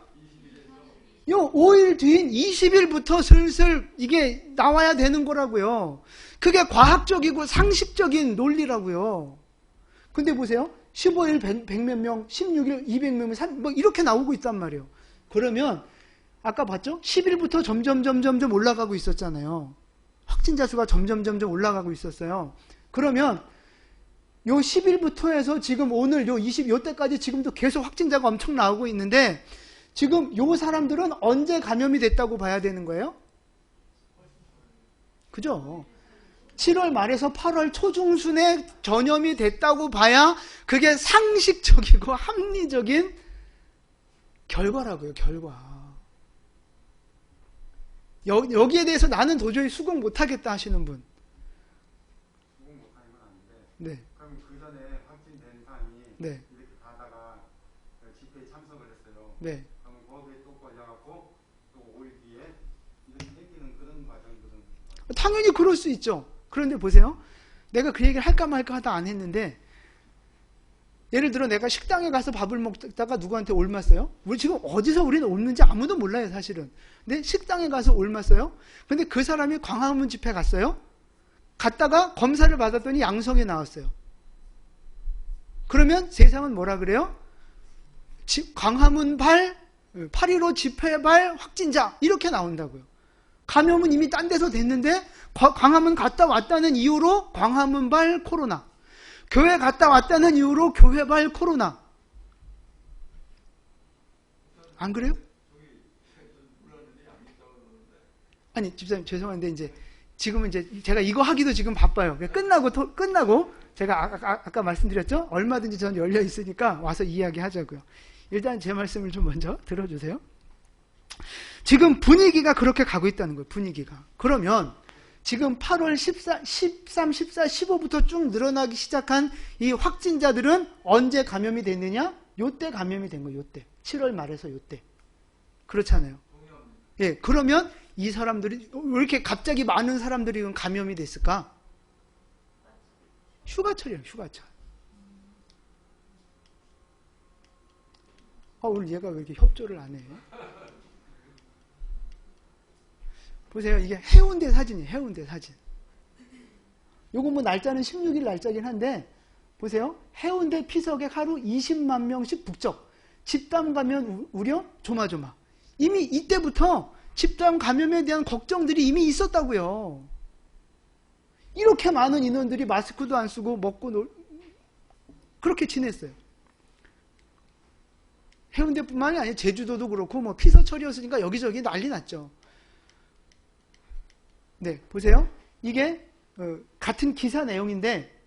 Speaker 1: 요 5일 뒤인 20일부터 슬슬 이게 나와야 되는 거라고요. 그게 과학적이고 상식적인 논리라고요. 근데 보세요. 15일 100몇 명, 16일 200명, 뭐 이렇게 나오고 있단 말이에요. 그러면 아까 봤죠? 10일부터 점점 올라가고 있었잖아요. 확진자 수가 점점 올라가고 있었어요. 그러면 요 10일부터 해서 지금 오늘 요 20, 때까지 지금도 계속 확진자가 엄청 나오고 있는데, 지금 요 사람들은 언제 감염이 됐다고 봐야 되는 거예요? 그죠? 7월 말에서 8월 초중순에 전염이 됐다고 봐야 그게 상식적이고 합리적인 결과라고요, 결과. 여기에 대해서 나는 도저히 수긍 못하겠다 하시는 분.
Speaker 2: 수긍 못하는 건 아닌데.
Speaker 1: 네.
Speaker 2: 그럼 그 전에 확진된 사람이
Speaker 1: 네.
Speaker 2: 이렇게 가다가 집회에 참석을 했어요.
Speaker 1: 네.
Speaker 2: 그럼 거기에 또 걸려갖고 또 5일 뒤에 이렇게 생기는 그런 과정들은
Speaker 1: 당연히 그럴 수 있죠. 그런데 보세요. 내가 그 얘기를 할까 말까 하다 안 했는데, 예를 들어 내가 식당에 가서 밥을 먹다가 누구한테 옮았어요. 우리 지금 어디서 우리는 옮는지 아무도 몰라요, 사실은. 근데 식당에 가서 옮았어요. 근데 그 사람이 광화문 집회 갔어요. 갔다가 검사를 받았더니 양성이 나왔어요. 그러면 세상은 뭐라 그래요? 광화문 8.15 집회발 확진자 이렇게 나온다고요. 감염은 이미 딴 데서 됐는데 광화문 갔다 왔다는 이유로 광화문발 코로나, 교회 갔다 왔다는 이유로 교회발 코로나. 안 그래요? 아니, 집사님 죄송한데 이제 지금은 이제 제가 이거 하기도 지금 바빠요. 끝나고 제가 아까 말씀드렸죠? 얼마든지 전 열려 있으니까 와서 이야기하자고요. 일단 제 말씀을 좀 먼저 들어주세요. 지금 분위기가 그렇게 가고 있다는 거예요. 분위기가. 그러면 지금 8월 13, 14, 15부터 쭉 늘어나기 시작한 이 확진자들은 언제 감염이 됐느냐? 요때 감염이 된 거예요. 요때. 7월 말에서 요때. 그렇잖아요. 예, 그러면 이 사람들이 왜 이렇게 갑자기 많은 사람들이 감염이 됐을까? 휴가철이에요. 휴가철. 오늘 얘가 왜 이렇게 협조를 안 해? 보세요. 이게 해운대 사진이에요. 해운대 사진. 요거 뭐 날짜는 16일 날짜긴 한데, 보세요. 해운대 피서객 하루 20만 명씩 북적. 집단 감염 우려 조마조마. 이미 이때부터 집단 감염에 대한 걱정들이 이미 있었다고요. 이렇게 많은 인원들이 마스크도 안 쓰고 먹고 그렇게 지냈어요. 해운대뿐만이 아니라 제주도도 그렇고 뭐 피서철이었으니까 여기저기 난리 났죠. 네, 보세요. 이게 같은 기사 내용인데,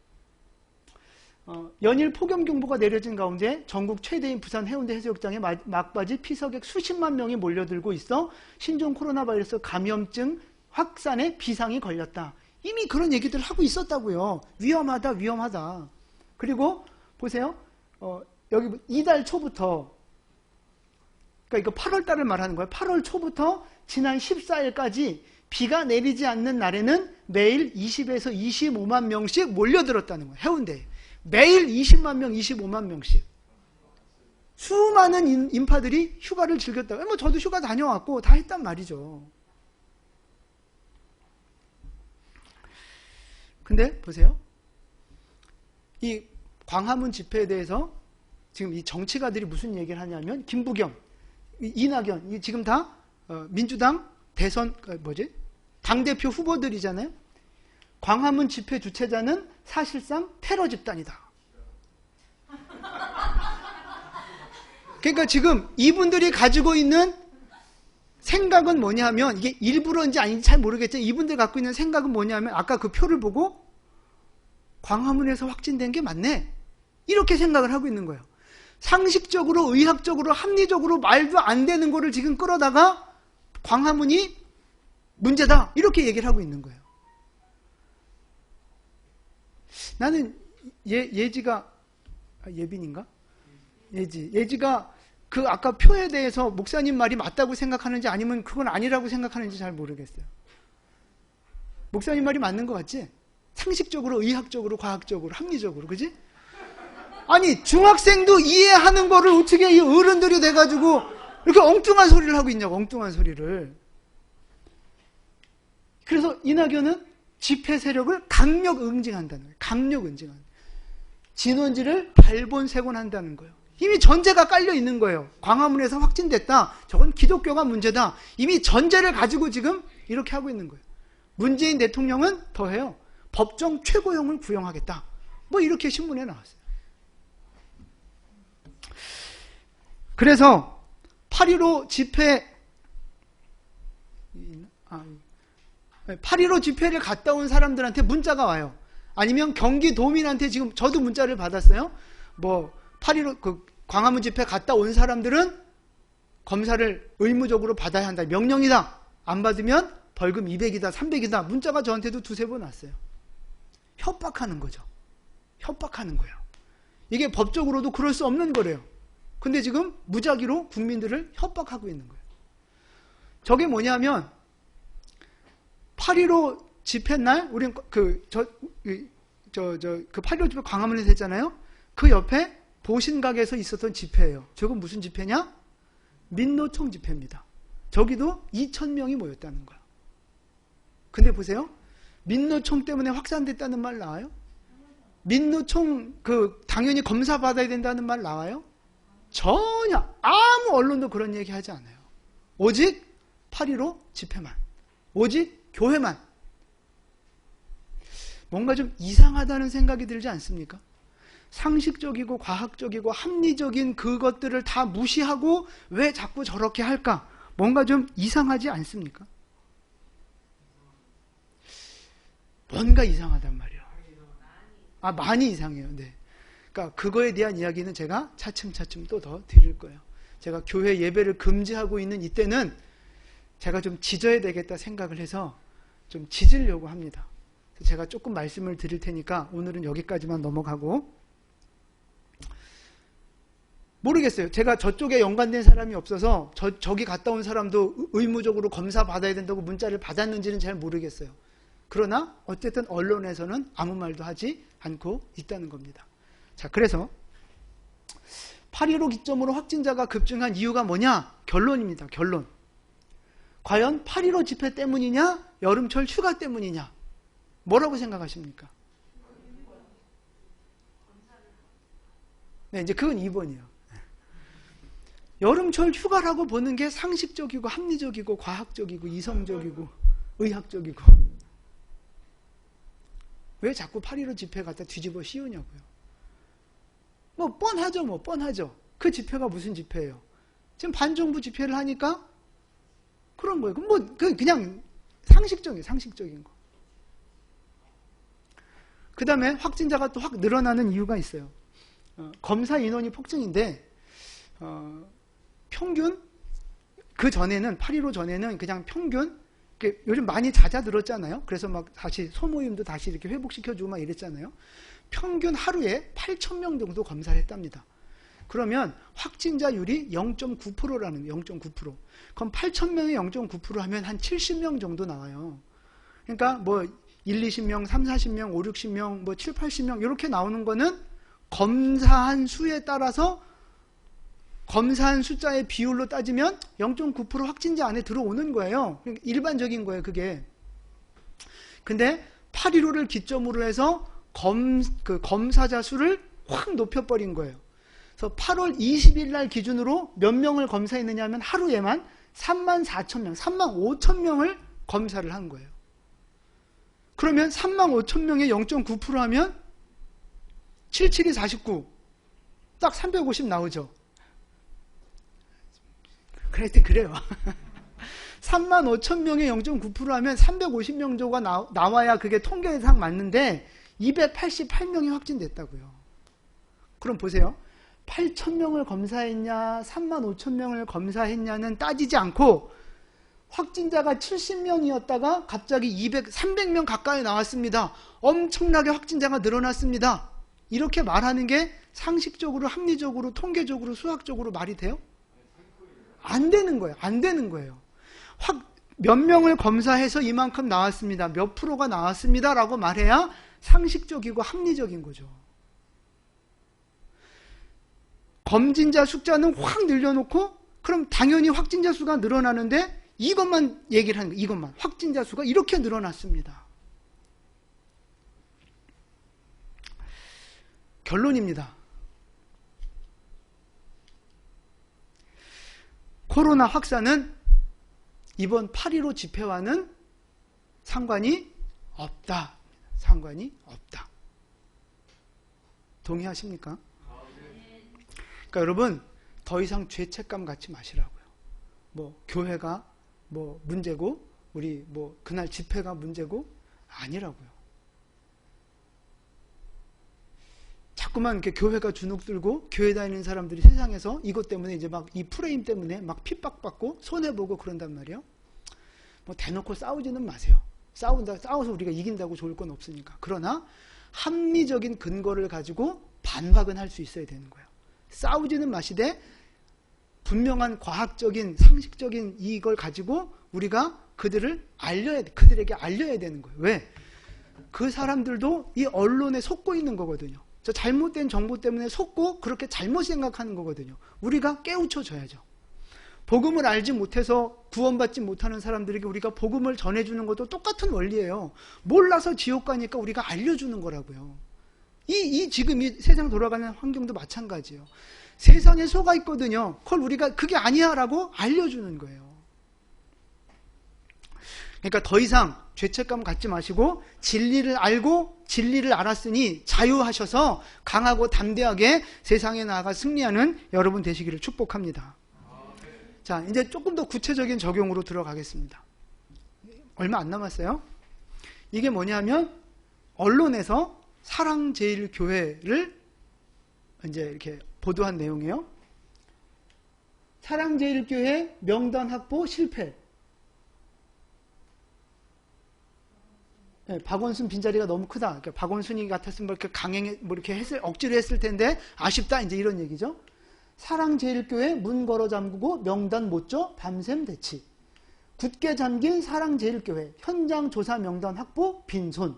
Speaker 1: 연일 폭염경보가 내려진 가운데 전국 최대인 부산 해운대 해수욕장에 막바지 피서객 수십만 명이 몰려들고 있어 신종 코로나 바이러스 감염증 확산에 비상이 걸렸다. 이미 그런 얘기들 하고 있었다고요. 위험하다. 그리고 보세요. 여기 이달 초부터 그러니까 이거 8월 달을 말하는 거예요. 8월 초부터 지난 14일까지 비가 내리지 않는 날에는 매일 20에서 25만 명씩 몰려들었다는 거예요. 해운대에. 매일 20만 명, 25만 명씩. 수많은 인파들이 휴가를 즐겼다고. 뭐 저도 휴가 다녀왔고 다 했단 말이죠. 근데 보세요. 이 광화문 집회에 대해서 지금 이 정치가들이 무슨 얘기를 하냐면 김부겸, 이낙연, 지금 다 민주당 대선 당대표 후보들이잖아요. 광화문 집회 주최자는 사실상 테러 집단이다. 그러니까 지금 이분들이 가지고 있는 생각은 뭐냐면, 이게 일부러인지 아닌지 잘 모르겠지만 이분들 갖고 있는 생각은 뭐냐면, 아까 그 표를 보고 광화문에서 확진된 게 맞네, 이렇게 생각을 하고 있는 거예요. 상식적으로, 의학적으로, 합리적으로 말도 안 되는 거를 지금 끌어다가 광화문이 문제다, 이렇게 얘기를 하고 있는 거예요. 나는 예지가 예빈인가? 예지가 그 아까 표에 대해서 목사님 말이 맞다고 생각하는지 아니면 그건 아니라고 생각하는지 잘 모르겠어요. 목사님 말이 맞는 것 같지? 상식적으로, 의학적으로, 과학적으로, 합리적으로, 그지? 아니, 중학생도 이해하는 거를 어떻게 이 어른들이 돼가지고 이렇게 엉뚱한 소리를 하고 있냐고, 엉뚱한 소리를. 그래서 이낙연은 집회 세력을 강력 응징한다는 거예요. 강력 응징한다. 진원지를 발본색원한다는 거예요. 이미 전제가 깔려 있는 거예요. 광화문에서 확진됐다, 저건 기독교가 문제다, 이미 전제를 가지고 지금 이렇게 하고 있는 거예요. 문재인 대통령은 더해요. 법정 최고형을 구형하겠다, 뭐 이렇게 신문에 나왔어요. 그래서 8.15 집회 8.15 집회를 갔다 온 사람들한테 문자가 와요. 아니면 경기도민한테 지금 저도 문자를 받았어요. 뭐 8.15 그 광화문 집회 갔다 온 사람들은 검사를 의무적으로 받아야 한다, 명령이다, 안 받으면 벌금 200이다 300이다 문자가 저한테도 두세 번 왔어요. 협박하는 거죠. 협박하는 거예요. 이게 법적으로도 그럴 수 없는 거래요. 근데 지금 무작위로 국민들을 협박하고 있는 거예요. 저게 뭐냐면 8.15 집회 날 우린 그 8.15 집회 광화문에서 했잖아요. 그 옆에 보신각에서 있었던 집회예요. 저건 무슨 집회냐? 민노총 집회입니다. 저기도 2,000명이 모였다는 거야. 근데 보세요. 민노총 때문에 확산됐다는 말 나와요? 민노총 당연히 검사 받아야 된다는 말 나와요? 전혀 아무 언론도 그런 얘기 하지 않아요. 오직 8.15 집회만, 오직 교회만. 뭔가 좀 이상하다는 생각이 들지 않습니까? 상식적이고 과학적이고 합리적인 그것들을 다 무시하고 왜 자꾸 저렇게 할까? 뭔가 좀 이상하지 않습니까? 뭔가 이상하단 말이에요. 많이 이상해요. 네. 그러니까 그거에 대한 이야기는 제가 차츰차츰 또 더 드릴 거예요. 제가 교회 예배를 금지하고 있는 이때는 제가 좀 짖어야 되겠다 생각을 해서 좀 짖으려고 합니다. 제가 조금 말씀을 드릴 테니까 오늘은 여기까지만 넘어가고, 모르겠어요. 제가 저쪽에 연관된 사람이 없어서 저기 갔다 온 사람도 의무적으로 검사 받아야 된다고 문자를 받았는지는 잘 모르겠어요. 그러나 어쨌든 언론에서는 아무 말도 하지 않고 있다는 겁니다. 자, 그래서 8.15 기점으로 확진자가 급증한 이유가 뭐냐? 결론입니다. 결론. 과연 8.15 집회 때문이냐? 여름철 휴가 때문이냐? 뭐라고 생각하십니까? 네, 이제 그건 2번이에요. 여름철 휴가라고 보는 게 상식적이고 합리적이고 과학적이고 이성적이고 의학적이고, 왜 자꾸 8.15 집회 갖다 뒤집어 씌우냐고요. 뭐 뻔하죠. 뻔하죠. 그 집회가 무슨 집회예요? 지금 반정부 집회를 하니까 그런 거예요. 그럼 그냥 상식적인 거. 그 다음에 확진자가 또 확 늘어나는 이유가 있어요. 검사 인원이 폭증인데, 평균, 그 전에는, 8.15 전에는 그냥 평균, 요즘 많이 잦아들었잖아요. 그래서 막 다시 소모임도 다시 이렇게 회복시켜주고 막 이랬잖아요. 평균 하루에 8,000명 정도 검사를 했답니다. 그러면 확진자율이 0.9%라는 거예요. 0.9%. 그럼 8,000명에 0.9% 하면 한 70명 정도 나와요. 그러니까 뭐 1, 20명, 3, 40명, 5, 60명, 뭐 7, 80명 이렇게 나오는 거는 검사한 수에 따라서 검사한 숫자의 비율로 따지면 0.9% 확진자 안에 들어오는 거예요. 일반적인 거예요, 그게. 근데 8.15를 기점으로 해서 검사자 수를 확 높여버린 거예요. 그래서 8월 20일 날 기준으로 몇 명을 검사했느냐 하면 하루에만 34,000명, 35,000명을 검사를 한 거예요. 그러면 35,000명에 0.9% 하면 77이 49, 딱 350 나오죠. 그래요. 35,000명에 0.9% 하면 350명 정도가 나와야 그게 통계상 맞는데 288명이 확진됐다고요. 그럼 보세요. 8,000명을 검사했냐 35,000명을 검사했냐는 따지지 않고 확진자가 70명이었다가 갑자기 300명 가까이 나왔습니다. 엄청나게 확진자가 늘어났습니다. 이렇게 말하는 게 상식적으로, 합리적으로, 통계적으로, 수학적으로 말이 돼요? 안 되는 거예요. 안 되는 거예요. 몇 명을 검사해서 이만큼 나왔습니다. 몇 프로가 나왔습니다. 라고 말해야 상식적이고 합리적인 거죠. 검진자 숫자는 확 늘려놓고 그럼 당연히 확진자 수가 늘어나는데 이것만 얘기를 하는 거예요. 이것만. 확진자 수가 이렇게 늘어났습니다. 결론입니다. 코로나 확산은 이번 8.15 집회와는 상관이 없다. 상관이 없다. 동의하십니까? 그러니까 여러분 더 이상 죄책감 갖지 마시라고요. 뭐 교회가 뭐 문제고 우리 뭐 그날 집회가 문제고 아니라고요. 자꾸만 이렇게 교회가 주눅 들고 교회 다니는 사람들이 세상에서 이것 때문에 이제 막 이 프레임 때문에 막 핍박받고 손해보고 그런단 말이에요. 뭐 대놓고 싸우지는 마세요. 싸워서 우리가 이긴다고 좋을 건 없으니까. 그러나 합리적인 근거를 가지고 반박은 할 수 있어야 되는 거예요. 싸우지는 마시되 분명한 과학적인 상식적인 이걸 가지고 우리가 그들에게 알려야 되는 거예요. 왜? 그 사람들도 이 언론에 속고 있는 거거든요. 저 잘못된 정보 때문에 속고 그렇게 잘못 생각하는 거거든요. 우리가 깨우쳐줘야죠. 복음을 알지 못해서 구원받지 못하는 사람들에게 우리가 복음을 전해주는 것도 똑같은 원리예요. 몰라서 지옥 가니까 우리가 알려주는 거라고요. 지금 이 세상 돌아가는 환경도 마찬가지예요. 세상에 속아 있거든요. 그걸 우리가 그게 아니야 라고 알려주는 거예요. 그러니까 더 이상 죄책감 갖지 마시고 진리를 알고 진리를 알았으니 자유하셔서 강하고 담대하게 세상에 나아가 승리하는 여러분 되시기를 축복합니다. 자, 이제 조금 더 구체적인 적용으로 들어가겠습니다. 얼마 안 남았어요. 이게 뭐냐면 언론에서 사랑제일교회를 이제 이렇게 보도한 내용이에요. 사랑제일교회 명단 확보 실패. 네, 박원순 빈자리가 너무 크다. 그러니까 박원순이 같았으면 이렇게 이렇게 억지로 했을 텐데 아쉽다. 이제 이런 얘기죠. 사랑제일교회 문 걸어 잠그고 명단 못 줘 밤샘 대치. 굳게 잠긴 사랑제일교회 현장 조사 명단 확보 빈손.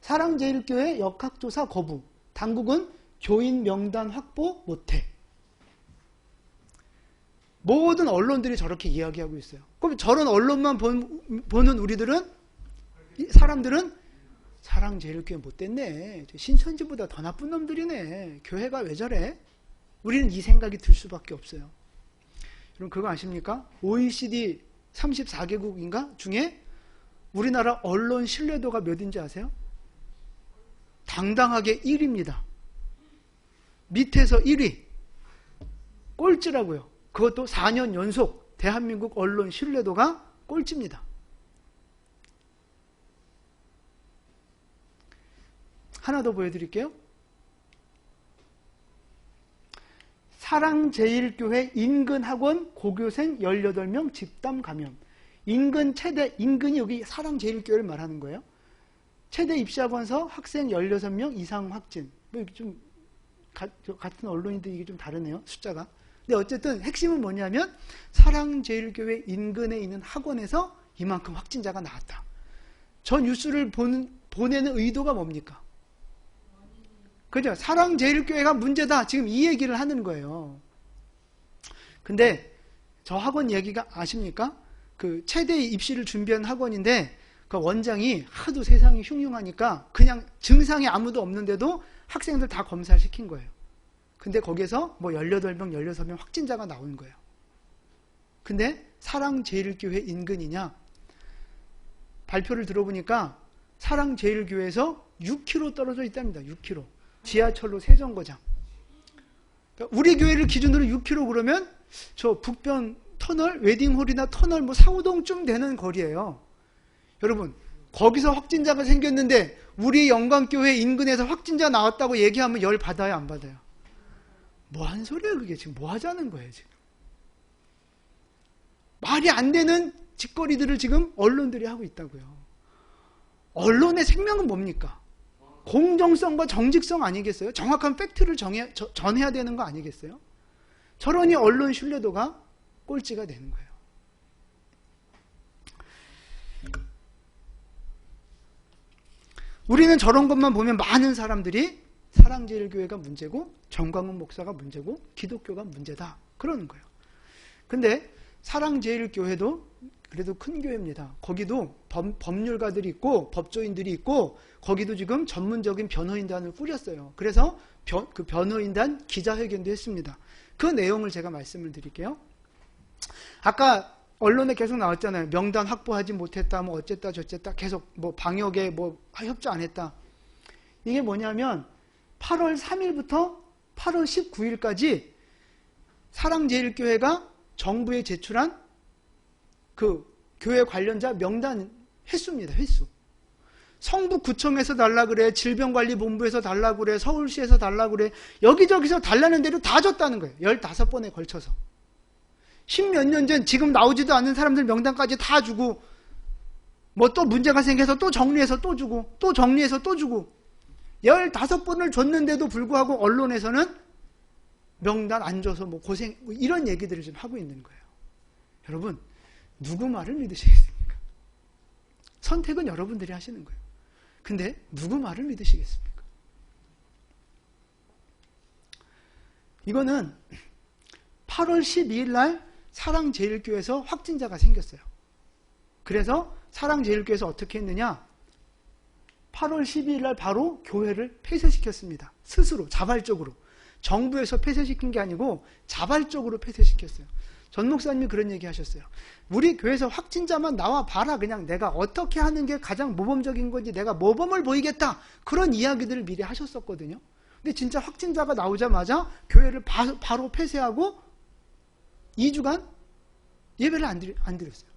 Speaker 1: 사랑제일교회 역학조사 거부. 당국은 교인 명단 확보 못해. 모든 언론들이 저렇게 이야기하고 있어요. 그럼 저런 언론만 보는 사람들은 사랑제일교회 못됐네. 신천지보다 더 나쁜 놈들이네. 교회가 왜 저래? 우리는 이 생각이 들 수밖에 없어요. 여러분 그거 아십니까? OECD 34개국인가 중에 우리나라 언론 신뢰도가 몇인지 아세요? 당당하게 1위입니다. 밑에서 1위. 꼴찌라고요. 그것도 4년 연속 대한민국 언론 신뢰도가 꼴찌입니다. 하나 더 보여드릴게요. 사랑제일교회 인근학원 고교생 18명 집단 감염. 인근이 여기 사랑제일교회를 말하는 거예요. 최대 입시학원서 학생 16명 이상 확진. 좀 같은 언론인데 이게 좀 다르네요. 숫자가. 근데 어쨌든 핵심은 뭐냐면 사랑제일교회 인근에 있는 학원에서 이만큼 확진자가 나왔다. 저 뉴스를 보내는 의도가 뭡니까? 그죠? 사랑제일교회가 문제다. 지금 이 얘기를 하는 거예요. 근데 저 학원 얘기가 아십니까? 그 최대 입시를 준비한 학원인데 그 원장이 하도 세상이 흉흉하니까 그냥 증상이 아무도 없는데도 학생들 다 검사를 시킨 거예요. 근데 거기서 뭐 18명, 16명 확진자가 나온 거예요. 근데 사랑제일교회 인근이냐? 발표를 들어보니까 사랑제일교회에서 6km 떨어져 있답니다. 6km. 지하철로 세정거장. 그러니까 우리 교회를 기준으로 6km 그러면 저 북변 터널, 웨딩홀이나 터널 뭐 상호동쯤 되는 거리예요. 여러분, 거기서 확진자가 생겼는데 우리 영광교회 인근에서 확진자 나왔다고 얘기하면 열 받아요, 안 받아요? 뭐 한 소리예요, 그게? 지금 뭐 하자는 거예요, 지금? 말이 안 되는 짓거리들을 지금 언론들이 하고 있다고요. 언론의 생명은 뭡니까? 공정성과 정직성 아니겠어요? 정확한 팩트를 전해야 되는 거 아니겠어요? 저러니 언론 신뢰도가 꼴찌가 되는 거예요. 우리는 저런 것만 보면 많은 사람들이 사랑제일교회가 문제고 정광훈 목사가 문제고 기독교가 문제다 그러는 거예요. 근데 사랑제일교회도 그래도 큰 교회입니다. 거기도 법률가들이 있고 법조인들이 있고 거기도 지금 전문적인 변호인단을 꾸렸어요. 그래서 그 변호인단 기자회견도 했습니다. 그 내용을 제가 말씀을 드릴게요. 아까 언론에 계속 나왔잖아요. 명단 확보하지 못했다, 뭐 어쨌다 저쨌다 계속 뭐 방역에 뭐 협조 안 했다. 이게 뭐냐면 8월 3일부터 8월 19일까지 사랑제일교회가 정부에 제출한 그 교회 관련자 명단 횟수입니다. 횟수. 성북구청에서 달라 그래, 질병관리본부에서 달라 그래, 서울시에서 달라 그래, 여기저기서 달라는 대로 다 줬다는 거예요. 15번에 걸쳐서. 10몇 년 전 지금 나오지도 않는 사람들 명단까지 다 주고 뭐 또 문제가 생겨서 또 정리해서 또 주고 또 정리해서 또 주고 15번을 줬는데도 불구하고 언론에서는 명단 안 줘서 뭐 고생 뭐 이런 얘기들을 좀 하고 있는 거예요. 여러분, 누구 말을 믿으시겠습니까? 선택은 여러분들이 하시는 거예요. 근데 누구 말을 믿으시겠습니까? 이거는 8월 12일 날 사랑제일교회에서 확진자가 생겼어요. 그래서 사랑제일교회에서 어떻게 했느냐? 8월 12일 날 바로 교회를 폐쇄시켰습니다. 스스로 자발적으로. 정부에서 폐쇄시킨 게 아니고 자발적으로 폐쇄시켰어요. 전 목사님이 그런 얘기 하셨어요. 우리 교회에서 확진자만 나와 봐라. 그냥 내가 어떻게 하는 게 가장 모범적인 건지 내가 모범을 보이겠다. 그런 이야기들을 미리 하셨었거든요. 근데 진짜 확진자가 나오자마자 교회를 바로 폐쇄하고 2주간 예배를 안 드렸어요.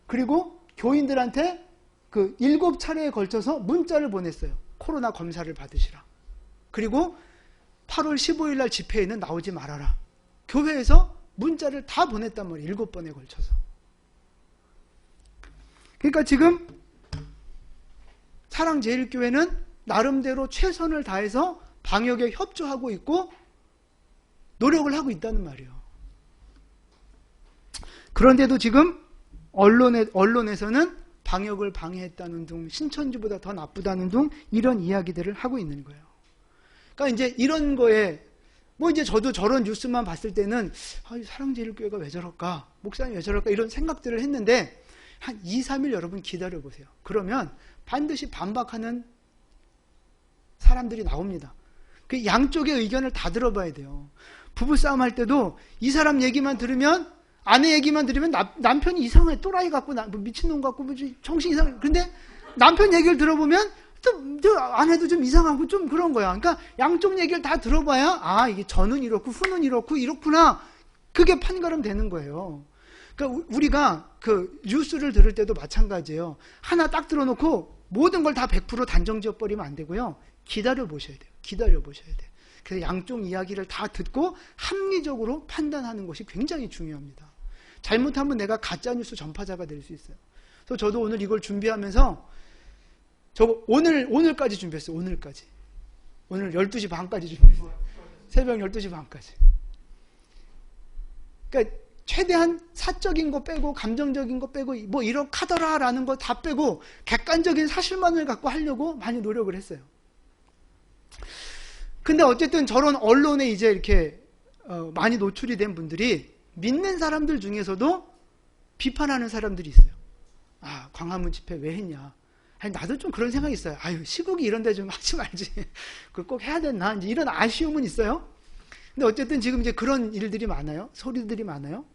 Speaker 1: 그리고 교인들한테 그 7차례에 걸쳐서 문자를 보냈어요. 코로나 검사를 받으시라. 그리고 8월 15일 날 집회에는 나오지 말아라. 교회에서 문자를 다 보냈단 말이에요. 7번에 걸쳐서. 그러니까 지금 사랑제일교회는 나름대로 최선을 다해서 방역에 협조하고 있고 노력을 하고 있다는 말이에요. 그런데도 지금 언론에서는 방역을 방해했다는 등 신천지보다 더 나쁘다는 등 이런 이야기들을 하고 있는 거예요. 그러니까 이제 이런 거에 뭐 이제 저도 저런 뉴스만 봤을 때는 사랑제일교회가 왜 저럴까? 목사님 왜 저럴까? 이런 생각들을 했는데 한 2, 3일 여러분 기다려보세요. 그러면 반드시 반박하는 사람들이 나옵니다. 그 양쪽의 의견을 다 들어봐야 돼요. 부부싸움 할 때도 이 사람 얘기만 들으면 아내 얘기만 들으면 남편이 이상해. 또라이 같고 미친놈 같고 정신 이상해. 근데 남편 얘기를 들어보면 또 아내도 좀 이상하고 좀 그런 거야. 그러니까 양쪽 얘기를 다 들어봐야 이게 전은 이렇고 후는 이렇고 이렇구나. 그게 판가름 되는 거예요. 그러니까 우리가 그 뉴스를 들을 때도 마찬가지예요. 하나 딱 들어놓고 모든 걸 다 100% 단정 지어버리면 안 되고요. 기다려 보셔야 돼요. 기다려 보셔야 돼요. 그래서 양쪽 이야기를 다 듣고 합리적으로 판단하는 것이 굉장히 중요합니다. 잘못하면 내가 가짜뉴스 전파자가 될 수 있어요. 그래서 저도 오늘 이걸 준비하면서 오늘까지 준비했어요. 오늘까지. 오늘 12시 반까지 준비했어요. 새벽 12시 반까지. 그러니까 최대한 사적인 거 빼고 감정적인 거 빼고 뭐 이렇게하더라라는 거 다 빼고 객관적인 사실만을 갖고 하려고 많이 노력을 했어요. 근데 어쨌든 저런 언론에 이제 이렇게 많이 노출이 된 분들이 믿는 사람들 중에서도 비판하는 사람들이 있어요. 아, 광화문 집회 왜 했냐. 아니, 나도 좀 그런 생각이 있어요. 아유, 시국이 이런데 좀 하지 말지. 그걸 꼭 해야 됐나? 이제 이런 아쉬움은 있어요. 근데 어쨌든 지금 이제 그런 일들이 많아요. 소리들이 많아요.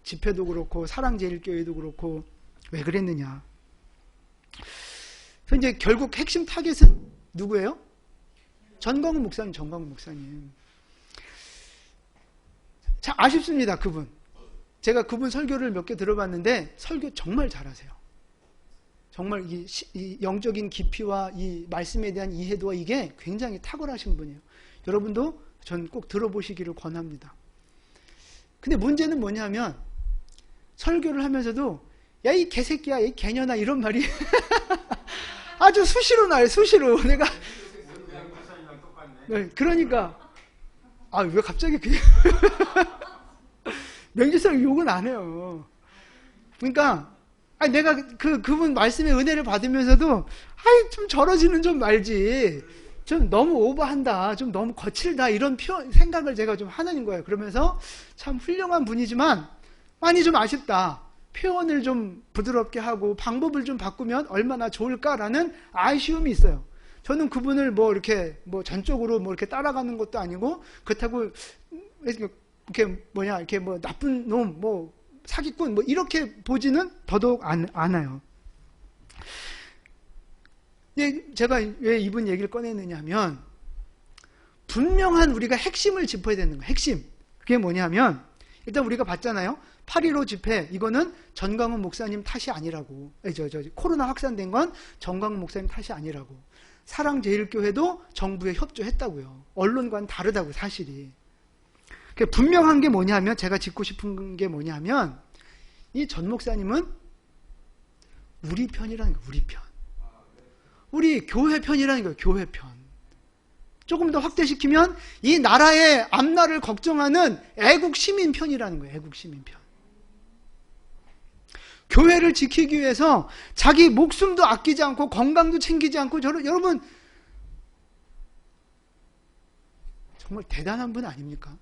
Speaker 1: 집회도 그렇고, 사랑제일교회도 그렇고, 왜 그랬느냐. 그래서 이제 결국 핵심 타겟은 누구예요? 전광훈 목사님. 참 아쉽습니다, 그분. 제가 그분 설교를 몇 개 들어봤는데, 설교 정말 잘하세요. 정말 이 영적인 깊이와 이 말씀에 대한 이해도와 이게 굉장히 탁월하신 분이에요. 여러분도 전 꼭 들어보시기를 권합니다. 근데 문제는 뭐냐면 설교를 하면서도 야, 이 개새끼야, 이 개년아 이런 말이 아주 수시로 나요. 수시로. 내가 네, 그러니까 아, 왜 갑자기 명지설 욕은 안 해요. 그러니까 아니, 내가 그분 말씀의 은혜를 받으면서도 아이, 좀 저러지는 좀 말지. 좀 너무 오버한다. 좀 너무 거칠다. 이런 생각을 제가 좀 하는 거예요. 그러면서 참 훌륭한 분이지만 많이 좀 아쉽다. 표현을 좀 부드럽게 하고 방법을 좀 바꾸면 얼마나 좋을까라는 아쉬움이 있어요. 저는 그분을 뭐 이렇게 뭐 전적으로 뭐 이렇게 따라가는 것도 아니고 그렇다고 이렇게 뭐 나쁜 놈, 뭐 사기꾼 뭐 이렇게 보지는 더더욱 않아요. 제가 왜 이분 얘기를 꺼내느냐 하면 분명한 우리가 핵심을 짚어야 되는 거예요. 핵심. 그게 뭐냐면 일단 우리가 봤잖아요. 8.15 집회 이거는 전광훈 목사님 탓이 아니라고. 코로나 확산된 건 전광훈 목사님 탓이 아니라고. 사랑제일교회도 정부에 협조했다고요. 언론과는 다르다고 사실이. 분명한 게 뭐냐면 제가 짚고 싶은 게 뭐냐면 이 전 목사님은 우리 편이라는 거예요. 우리 편. 우리 교회 편이라는 거예요. 교회 편. 조금 더 확대시키면 이 나라의 앞날을 걱정하는 애국 시민 편이라는 거예요. 애국 시민 편. 교회를 지키기 위해서 자기 목숨도 아끼지 않고 건강도 챙기지 않고 여러분 정말 대단한 분 아닙니까?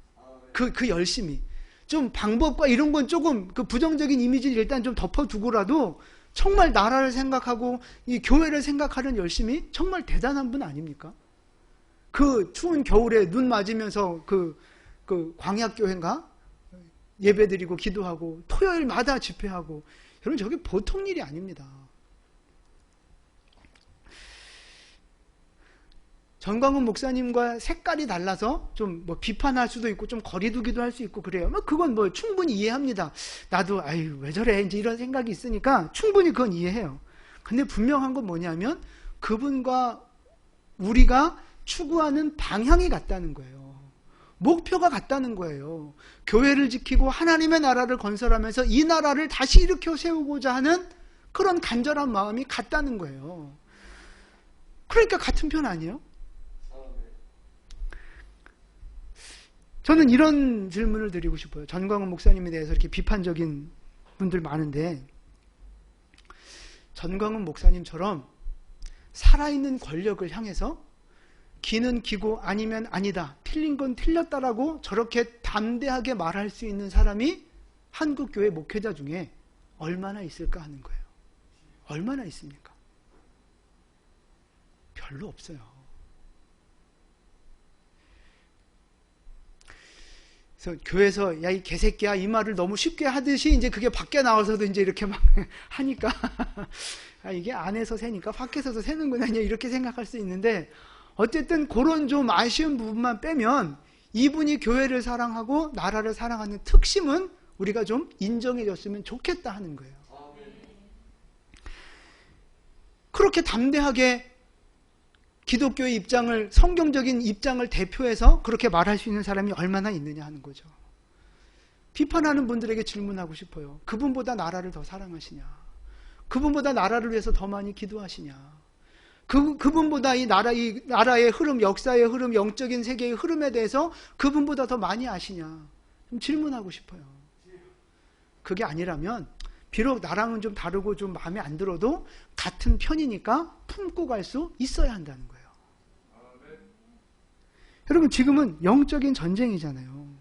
Speaker 1: 그 열심히. 좀 방법과 이런 건 조금 그 부정적인 이미지를 일단 좀 덮어두고라도 정말 나라를 생각하고 이 교회를 생각하는 열심이 정말 대단한 분 아닙니까? 그 추운 겨울에 눈 맞으면서 그 광약교회인가? 예배드리고 기도하고 토요일마다 집회하고 여러분 저게 보통 일이 아닙니다. 전광훈 목사님과 색깔이 달라서 좀 뭐 비판할 수도 있고 좀 거리두기도 할 수 있고 그래요. 그건 뭐 충분히 이해합니다. 나도 아유 왜 저래 이제 이런 생각이 있으니까 충분히 그건 이해해요. 근데 분명한 건 뭐냐면 그분과 우리가 추구하는 방향이 같다는 거예요. 목표가 같다는 거예요. 교회를 지키고 하나님의 나라를 건설하면서 이 나라를 다시 일으켜 세우고자 하는 그런 간절한 마음이 같다는 거예요. 그러니까 같은 편 아니에요? 저는 이런 질문을 드리고 싶어요. 전광훈 목사님에 대해서 이렇게 비판적인 분들 많은데 전광훈 목사님처럼 살아있는 권력을 향해서 기는 기고 아니면 아니다, 틀린 건 틀렸다라고 저렇게 담대하게 말할 수 있는 사람이 한국교회 목회자 중에 얼마나 있을까 하는 거예요. 얼마나 있습니까? 별로 없어요. 그래서 교회에서 야 이 개새끼야 이 말을 너무 쉽게 하듯이 이제 그게 밖에 나와서도 이제 이렇게 막 하니까 아 이게 안에서 새니까 밖에서도 새는구나 이렇게 생각할 수 있는데 어쨌든 그런 좀 아쉬운 부분만 빼면 이분이 교회를 사랑하고 나라를 사랑하는 특심은 우리가 좀 인정해줬으면 좋겠다 하는 거예요. 그렇게 담대하게 기독교의 입장을 성경적인 입장을 대표해서 그렇게 말할 수 있는 사람이 얼마나 있느냐 하는 거죠. 비판하는 분들에게 질문하고 싶어요. 그분보다 나라를 더 사랑하시냐? 그분보다 나라를 위해서 더 많이 기도하시냐? 그분보다 이 나라의 흐름, 역사의 흐름, 영적인 세계의 흐름에 대해서 그분보다 더 많이 아시냐? 좀 질문하고 싶어요. 그게 아니라면 비록 나랑은 좀 다르고 좀 마음에 안 들어도 같은 편이니까 품고 갈 수 있어야 한다는 거예요. 여러분, 지금은 영적인 전쟁이잖아요.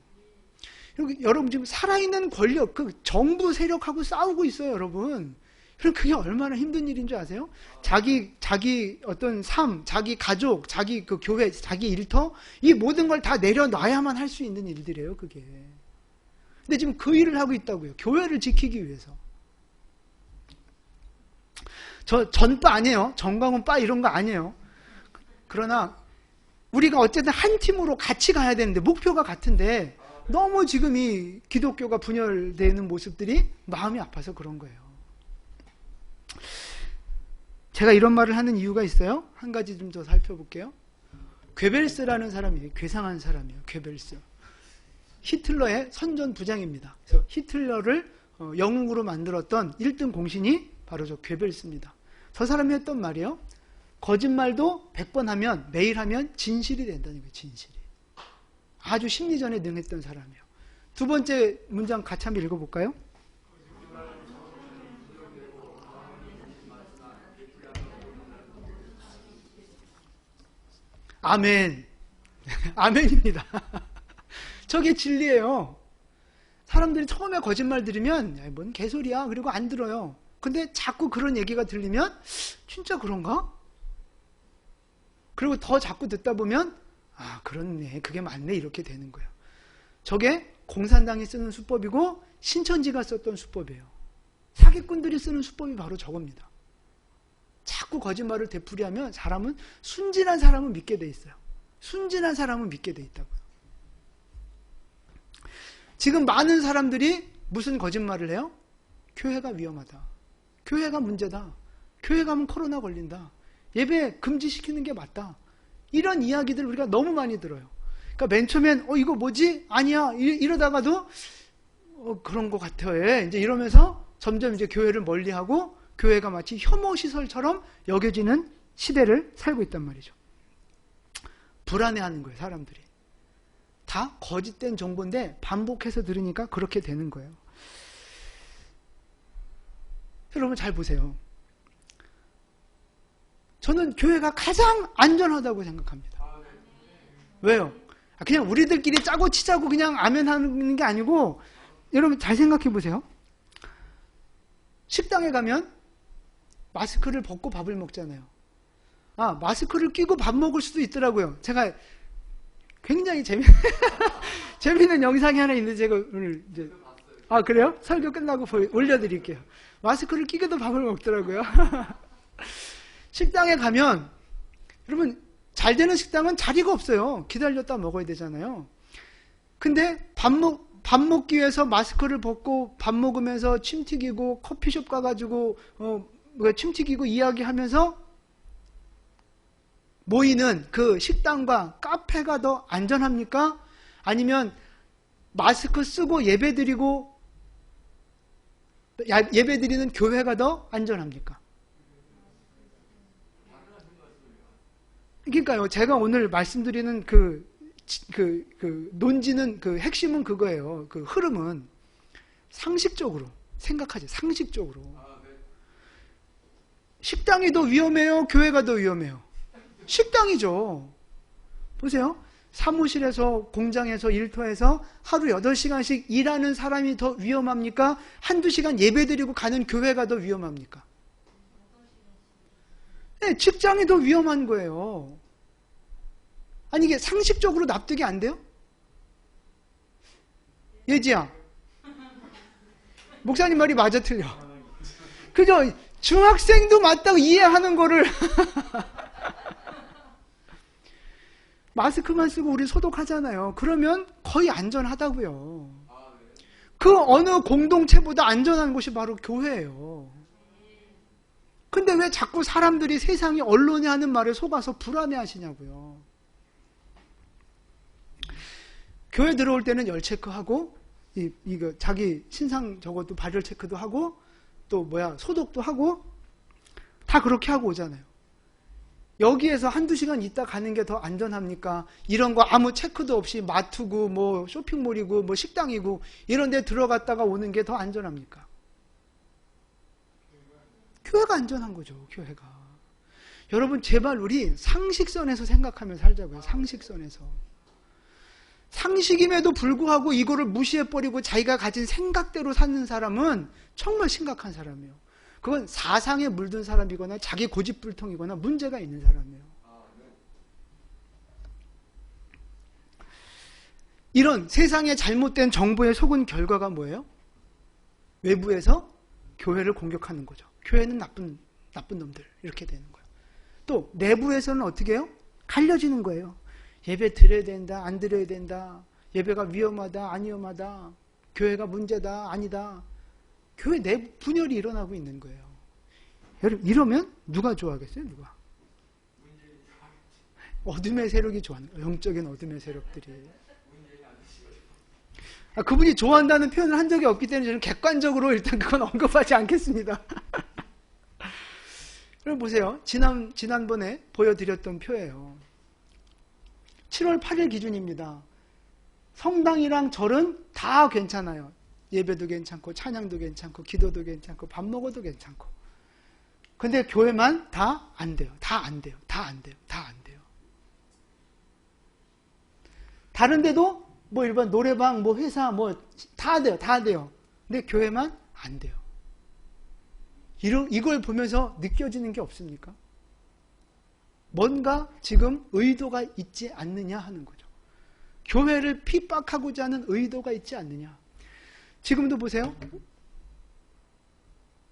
Speaker 1: 여러분 지금 살아있는 권력, 그 정부 세력하고 싸우고 있어요, 여러분. 그럼 그게 얼마나 힘든 일인 줄 아세요? 자기 어떤 삶, 자기 가족, 자기 그 교회, 자기 일터, 이 모든 걸 다 내려놔야만 할 수 있는 일들이에요, 그게. 근데 지금 그 일을 하고 있다고요. 교회를 지키기 위해서. 전빠 아니에요. 정광훈 빠 이런 거 아니에요. 그러나 우리가 어쨌든 한 팀으로 같이 가야 되는데, 목표가 같은데 너무 지금 이 기독교가 분열되는 모습들이 마음이 아파서 그런 거예요. 제가 이런 말을 하는 이유가 있어요. 한 가지 좀 더 살펴볼게요. 괴벨스라는 사람이 괴상한 사람이에요. 괴벨스. 히틀러의 선전 부장입니다. 그래서 히틀러를 영웅으로 만들었던 1등 공신이 바로 저 괴벨스입니다. 저 사람이 했던 말이에요. 거짓말도 100번 하면, 매일 하면 진실이 된다는 거예요. 진실이. 아주 심리전에 능했던 사람이에요. 두 번째 문장 같이 한번 읽어볼까요? 아멘. 아멘입니다. 저게 진리예요. 사람들이 처음에 거짓말 들으면 야, 뭔 개소리야. 그리고 안 들어요. 근데 자꾸 그런 얘기가 들리면 진짜 그런가? 그리고 더 자꾸 듣다 보면 아, 그렇네. 그게 맞네. 이렇게 되는 거예요. 저게 공산당이 쓰는 수법이고 신천지가 썼던 수법이에요. 사기꾼들이 쓰는 수법이 바로 저겁니다. 자꾸 거짓말을 되풀이하면 사람은 순진한 사람은 믿게 돼 있어요. 순진한 사람은 믿게 돼 있다고요. 지금 많은 사람들이 무슨 거짓말을 해요? 교회가 위험하다. 교회가 문제다. 교회 가면 코로나 걸린다. 예배 금지시키는 게 맞다. 이런 이야기들 우리가 너무 많이 들어요. 그러니까 맨 처음엔 이거 뭐지? 아니야. 이러다가도 그런 것 같아요. 이제 이러면서 점점 이제 교회를 멀리하고 교회가 마치 혐오 시설처럼 여겨지는 시대를 살고 있단 말이죠. 불안해하는 거예요, 사람들이. 다 거짓된 정보인데 반복해서 들으니까 그렇게 되는 거예요. 여러분 잘 보세요. 저는 교회가 가장 안전하다고 생각합니다. 왜요? 그냥 우리들끼리 짜고 치자고 그냥 아멘 하는 게 아니고, 여러분 잘 생각해 보세요. 식당에 가면 마스크를 벗고 밥을 먹잖아요. 마스크를 끼고 밥 먹을 수도 있더라고요. 제가 굉장히 재미있는 영상이 하나 있는데 제가 오늘 이제 그래요? 설교 끝나고 올려드릴게요. 마스크를 끼고도 밥을 먹더라고요. 식당에 가면 여러분 잘 되는 식당은 자리가 없어요. 기다렸다 먹어야 되잖아요. 근데 밥 먹기 위해서 마스크를 벗고 밥 먹으면서 침 튀기고 커피숍 가가지고 침 튀기고 이야기하면서 모이는 그 식당과 카페가 더 안전합니까? 아니면 마스크 쓰고 예배드리는 교회가 더 안전합니까? 그러니까요, 제가 오늘 말씀드리는 그 논지는 그 핵심은 그거예요. 그 흐름은 상식적으로 생각하지, 상식적으로. 식당이 더 위험해요? 교회가 더 위험해요? 식당이죠. 보세요. 사무실에서, 공장에서, 일터에서 하루 8시간씩 일하는 사람이 더 위험합니까? 한두 시간 예배드리고 가는 교회가 더 위험합니까? 네, 직장이 더 위험한 거예요. 아니 이게 상식적으로 납득이 안 돼요? 예지야, 목사님 말이 맞아 틀려? 그죠? 중학생도 맞다고 이해하는 거를 마스크만 쓰고 우리 소독하잖아요. 그러면 거의 안전하다고요. 그 어느 공동체보다 안전한 곳이 바로 교회예요. 근데 왜 자꾸 사람들이 세상이 언론이 하는 말에 속아서 불안해 하시냐고요. 교회 들어올 때는 열 체크하고, 이거 자기 신상 저것도 발열 체크도 하고, 또 소독도 하고, 다 그렇게 하고 오잖아요. 여기에서 한두 시간 있다 가는 게 더 안전합니까? 이런 거 아무 체크도 없이 마트고 뭐 쇼핑몰이고 뭐 식당이고 이런 데 들어갔다가 오는 게 더 안전합니까? 교회가 안전한 거죠. 교회가. 여러분 제발 우리 상식선에서 생각하며 살자고요. 상식선에서. 상식임에도 불구하고 이거를 무시해버리고 자기가 가진 생각대로 사는 사람은 정말 심각한 사람이에요. 그건 사상에 물든 사람이거나 자기 고집불통이거나 문제가 있는 사람이에요. 이런 세상의 잘못된 정보에 속은 결과가 뭐예요? 외부에서 교회를 공격하는 거죠. 교회는 나쁜 놈들 이렇게 되는 거예요. 또 내부에서는 어떻게 해요? 갈려지는 거예요. 예배 드려야 된다, 안 드려야 된다. 예배가 위험하다, 안 위험하다. 교회가 문제다, 아니다. 교회 내부 분열이 일어나고 있는 거예요. 여러분 이러면 누가 좋아하겠어요? 누가? 어둠의 세력이 좋아하는 거예요. 영적인 어둠의 세력들이. 그분이 좋아한다는 표현을 한 적이 없기 때문에 저는 객관적으로 일단 그건 언급하지 않겠습니다. 여러분 보세요. 지난번에 보여드렸던 표예요. 7월 8일 기준입니다. 성당이랑 절은 다 괜찮아요. 예배도 괜찮고 찬양도 괜찮고 기도도 괜찮고 밥 먹어도 괜찮고. 근데 교회만 다 안 돼요. 다 안 돼요. 다 안 돼요. 다 안 돼요. 다른 데도 뭐 일반 노래방, 뭐 회사 뭐 다 돼요. 다 돼요. 근데 교회만 안 돼요. 이걸 보면서 느껴지는 게 없습니까? 뭔가 지금 의도가 있지 않느냐 하는 거죠. 교회를 핍박하고자 하는 의도가 있지 않느냐. 지금도 보세요.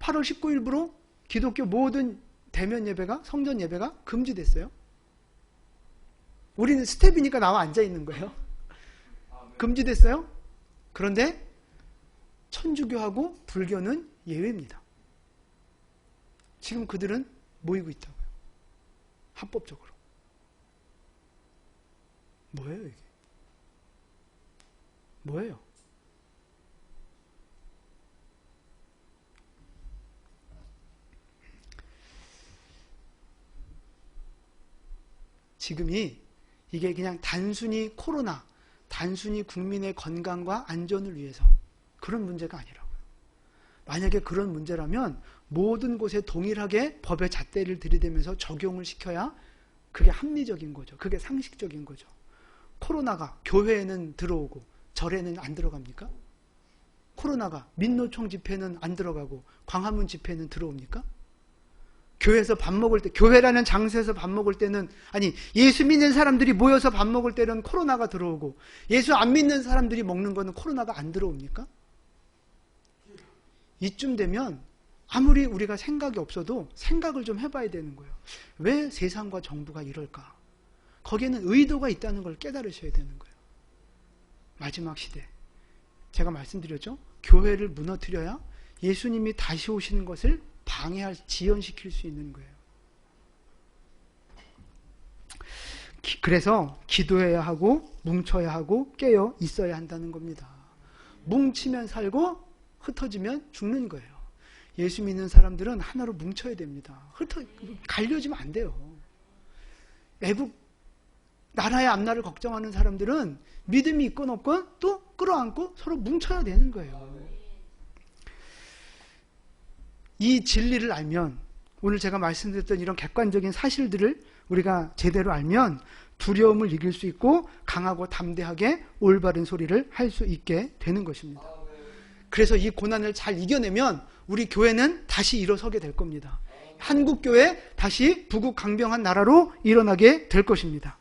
Speaker 1: 8월 19일부로 기독교 모든 대면 예배가, 성전 예배가 금지됐어요. 우리는 스텝이니까 나와 앉아 있는 거예요. 금지됐어요. 그런데 천주교하고 불교는 예외입니다. 지금 그들은 모이고 있다고요. 합법적으로. 뭐예요 이게? 뭐예요? 지금이 이게 그냥 단순히 코로나, 단순히 국민의 건강과 안전을 위해서 그런 문제가 아니라고요. 만약에 그런 문제라면 모든 곳에 동일하게 법의 잣대를 들이대면서 적용을 시켜야 그게 합리적인 거죠. 그게 상식적인 거죠. 코로나가 교회에는 들어오고 절에는 안 들어갑니까? 코로나가 민노총 집회는 안 들어가고 광화문 집회는 들어옵니까? 교회에서 밥 먹을 때, 교회라는 장소에서 밥 먹을 때는, 아니 예수 믿는 사람들이 모여서 밥 먹을 때는 코로나가 들어오고 예수 안 믿는 사람들이 먹는 거는 코로나가 안 들어옵니까? 이쯤 되면 아무리 우리가 생각이 없어도 생각을 좀 해봐야 되는 거예요. 왜 세상과 정부가 이럴까? 거기에는 의도가 있다는 걸 깨달으셔야 되는 거예요. 마지막 시대, 제가 말씀드렸죠? 교회를 무너뜨려야 예수님이 다시 오시는 것을 방해할, 지연시킬 수 있는 거예요. 그래서 기도해야 하고 뭉쳐야 하고 깨어 있어야 한다는 겁니다. 뭉치면 살고 흩어지면 죽는 거예요. 예수 믿는 사람들은 하나로 뭉쳐야 됩니다. 갈려지면 안 돼요. 애국 나라의 앞날을 걱정하는 사람들은 믿음이 있건 없건 또 끌어안고 서로 뭉쳐야 되는 거예요. 이 진리를 알면, 오늘 제가 말씀드렸던 이런 객관적인 사실들을 우리가 제대로 알면 두려움을 이길 수 있고 강하고 담대하게 올바른 소리를 할 수 있게 되는 것입니다. 그래서 이 고난을 잘 이겨내면 우리 교회는 다시 일어서게 될 겁니다. 한국교회 다시 부국 강병한 나라로 일어나게 될 것입니다.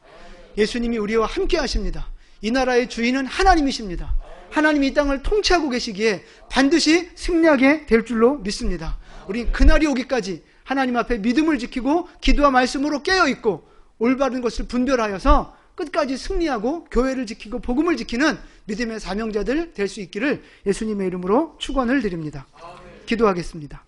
Speaker 1: 예수님이 우리와 함께 하십니다. 이 나라의 주인은 하나님이십니다. 하나님이 이 땅을 통치하고 계시기에 반드시 승리하게 될 줄로 믿습니다. 우리 그날이 오기까지 하나님 앞에 믿음을 지키고 기도와 말씀으로 깨어있고 올바른 것을 분별하여서 끝까지 승리하고 교회를 지키고 복음을 지키는 믿음의 사명자들 될 수 있기를 예수님의 이름으로 축원을 드립니다. 기도하겠습니다.